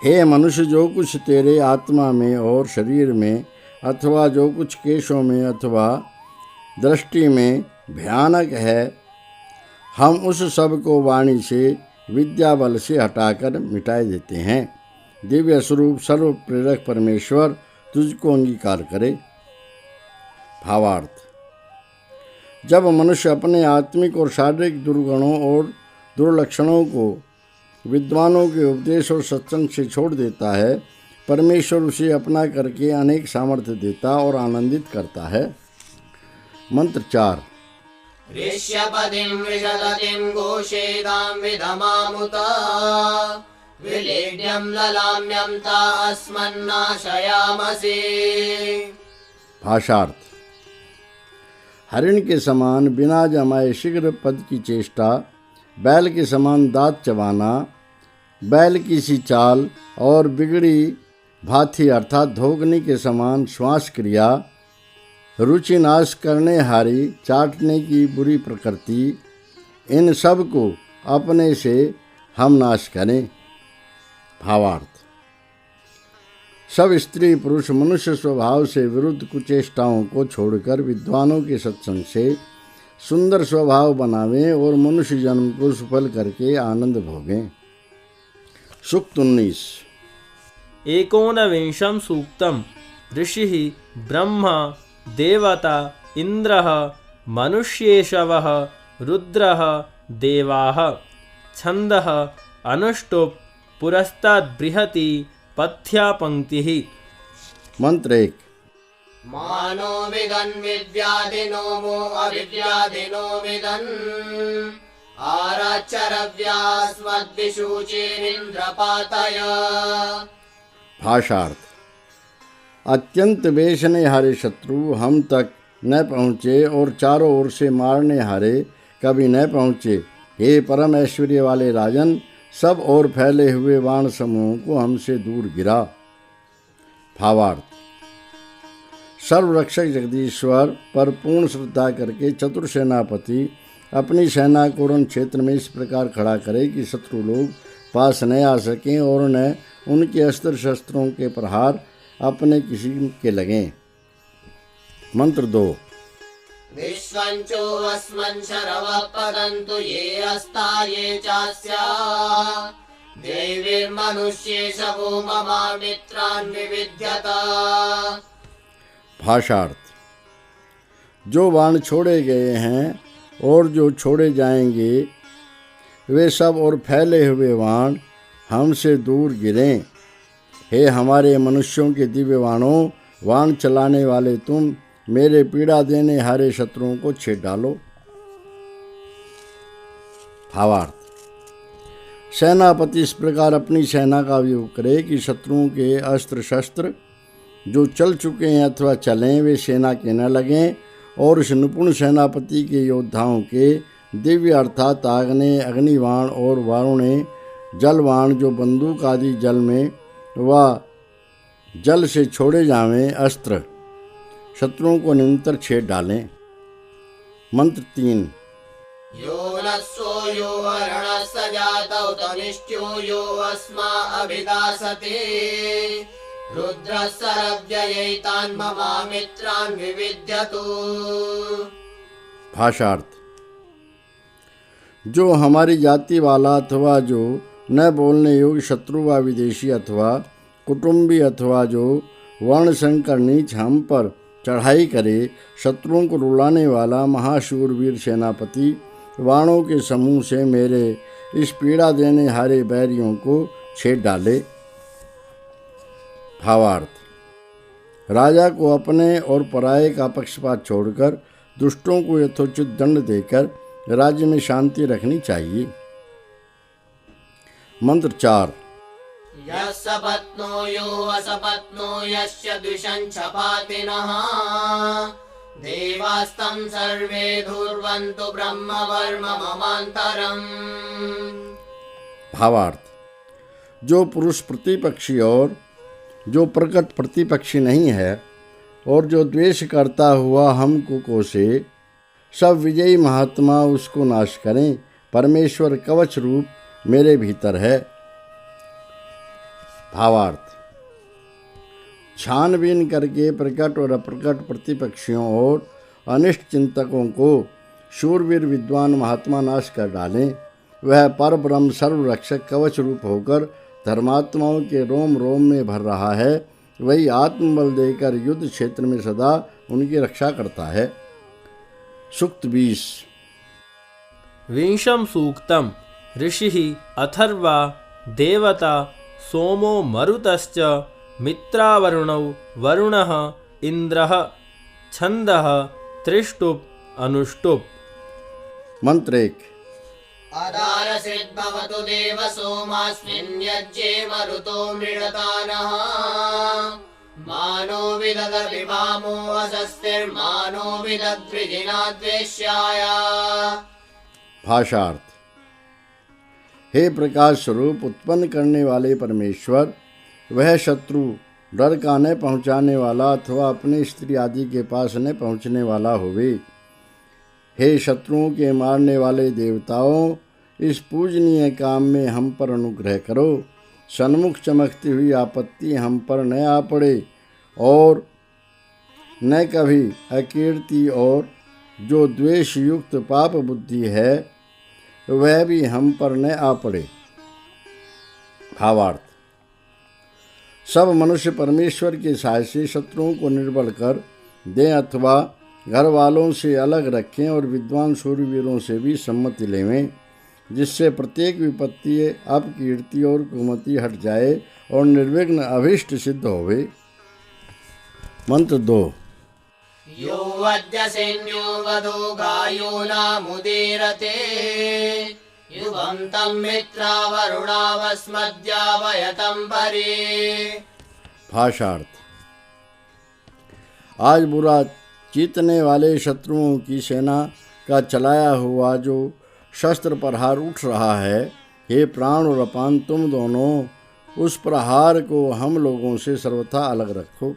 हे मनुष्य, जो कुछ तेरे आत्मा में और शरीर में अथवा जो कुछ केशों में अथवा दृष्टि में भयानक है, हम उस सब को वाणी से विद्या बल से हटाकर मिटाए देते हैं। दिव्य स्वरूप सर्व प्रेरक परमेश्वर तुझको अंगीकार करे। भावार्थ। जब मनुष्य अपने आत्मिक और शारीरिक दुर्गुणों और दुर्लक्षणों को विद्वानों के उपदेश और सत्संग से छोड़ देता है, परमेश्वर उसे अपना करके अनेक सामर्थ्य देता और आनंदित करता है। मंत्र 4। ऋष्यपतिं विशदतिं घोषेदां विधमामुत विलेड्यं ललाम्यं ता अस्मन्नाशयामसि। भाषार्थ। हरिण के समान बिना जमाए शीघ्र पद की चेष्टा, बैल के समान दांत चबाना, बैल की सी चाल और बिगड़ी भाथी अर्थात धोगनी के समान श्वास क्रिया, रुचि नाश करने हारी चाटने की बुरी प्रकृति, इन सब को अपने से हम नाश करें। भावार्थ। सब स्त्री पुरुष मनुष्य स्वभाव से विरुद्ध कुचेष्टाओं को छोड़कर विद्वानों के सत्संग से सुंदर स्वभाव बनावें और मनुष्य जन्म को सफल करके आनंद भोगें। सूक्त 19। 19वें सूक्तम् ऋषिः ब्रह्मा देवता इन्द्रः मनुष्येशवः रुद्रः देवाः छन्दः अनुष्टुप् पुरस्ताद् बृहति पथ्या पंक्तिः। मंत्र 1। मानो विदन् विद्याधिनो मो अविद्याधिनो विदन् आराचरव्यास्मद्विषूचिरिन्द्रपातय भाषार्थ। अत्यंत बेचने हारे शत्रु हम तक न पहुँचे और चारों ओर से मारने हारे कभी न पहुँचे। हे परम ऐश्वर्य वाले राजन, सब और फैले हुए बाण समूहों को हमसे दूर गिरा। भावार्थ। सर्वरक्षक जगदीश्वर पर पूर्ण श्रद्धा करके चतुर सेनापति अपनी सेना को रण क्षेत्र में इस प्रकार खड़ा करे कि शत्रु लोग पास न आ सकें और न उनके अस्त्र शस्त्रों के प्रहार अपने किसी के लगें। मंत्र 2। विश्वंचो अस्मन् शरवः पतन्तु ये अस्ता ये चास्या देवीर्मनुष्येश वो ममा मित्रान् विविध्यत। भाषार्थ। जो बाण छोड़े गए हैं और जो छोड़े जाएंगे वे सब और फैले हुए बाण हमसे दूर गिरें। हे हमारे मनुष्यों के दिव्य बाणों, बाण चलाने वाले तुम मेरे पीड़ा देने हारे शत्रुओं को छेड़ डालो। भावार्थ। सेनापति इस प्रकार अपनी सेना का उपयोग करे कि शत्रुओं के अस्त्र शस्त्र जो चल चुके हैं अथवा चलें वे सेना के न लगें और उस निपुण सेनापति के योद्धाओं के दिव्य अर्थात आग्नेय अग्निबाण और वारुणे जलबाण जो बंदूक आदि जल में व जल से छोड़े जावें अस्त्र शत्रुओं को निरंतर छेड़ डालें। मंत्र 3। यो नस्सो यो वरणस्य जातौ तनिष्ठ्यो यो अस्मा अभिदासते रुद्रस्सरव्ययैतान् ममा मित्रान् विविध्यतु। भाषार्थ। जो हमारी जाति वाला अथवा जो न बोलने योग्य शत्रु व विदेशी अथवा कुटुंबी अथवा जो वर्ण संकर नीच हम पर चढ़ाई करे, शत्रुओं को रुलाने वाला महाशूरवीर सेनापति बाणों के समूह से मेरे इस पीड़ा देने हारे बैरियों को छेड़ डाले। भावार्थ। राजा को अपने और पराये का पक्षपात छोड़कर दुष्टों को यथोचित दंड देकर राज्य में शांति रखनी चाहिए। मंत्र 4। यस्य पत्नो यो असपत्नो यस्य द्विषं क्षपातिनः देवास्तं सर्वे धुर्वन्तु ब्रह्मवर्म ममान्तरम्। भावार्थ। जो पुरुष प्रतिपक्षी और जो प्रकट प्रतिपक्षी नहीं है और जो द्वेष करता हुआ हमको कोसे, सब विजयी महात्मा उसको नाश करें। परमेश्वर कवच रूप मेरे भीतर है। भावार्थ। छानबीन करके प्रकट और अप्रकट प्रतिपक्षियों और अनिष्ट चिंतकों को शूरवीर विद्वान महात्मा नाश कर डालें। वह परब्रह्म सर्वरक्षक कवच रूप होकर धर्मात्माओं के रोम रोम में भर रहा है। वही आत्मबल देकर युद्ध क्षेत्र में सदा उनकी रक्षा करता है। सूक्त 20। विंशम सूक्तम ऋषिः अथर्वा देवता सोमो मरुतश्च मित्रावरुणौ वरुणः इंद्रः छन्दः त्रिष्टुप् अनुष्टुप्। मंत्र 1। अदारसिद्भवतु देव सोमास्मिन् यज्ञे मरुतो मृडतानः मानो विदधर्विभामो असस्तिर्मानो विदद्विजिना द्वेष्याय। भाषार्थ। हे प्रकाश स्वरूप उत्पन्न करने वाले परमेश्वर, वह शत्रु डर का न पहुँचाने वाला अथवा अपने स्त्री आदि के पास न पहुँचने वाला होवे। हे शत्रुओं के मारने वाले देवताओं, इस पूजनीय काम में हम पर अनुग्रह करो। सन्मुख चमकती हुई आपत्ति हम पर न आ पड़े और न कभी अकीर्ति और जो द्वेष युक्त पाप बुद्धि है वह भी हम पर न आ पड़े। भावार्थ। सब मनुष्य परमेश्वर के सहाय से शत्रुओं को निर्बल कर दें अथवा घर वालों से अलग रखें और विद्वान शूरवीरों से भी सम्मति लेवें, जिससे प्रत्येक विपत्ति अपकीर्ति और कुमति हट जाए और निर्विघ्न अभीष्ट सिद्ध होवे। मंत्र 2। यो वद्य सैन्यो वधो गायो नामुदीरते युवं तं मित्रावरुणावस्मद्यावयतं परे। भाषार्थ। आज बुरा जीतने वाले शत्रुओं की सेना का चलाया हुआ जो शस्त्र प्रहार उठ रहा है, हे प्राण और अपान तुम दोनों उस प्रहार को हम लोगों से सर्वथा अलग रखो।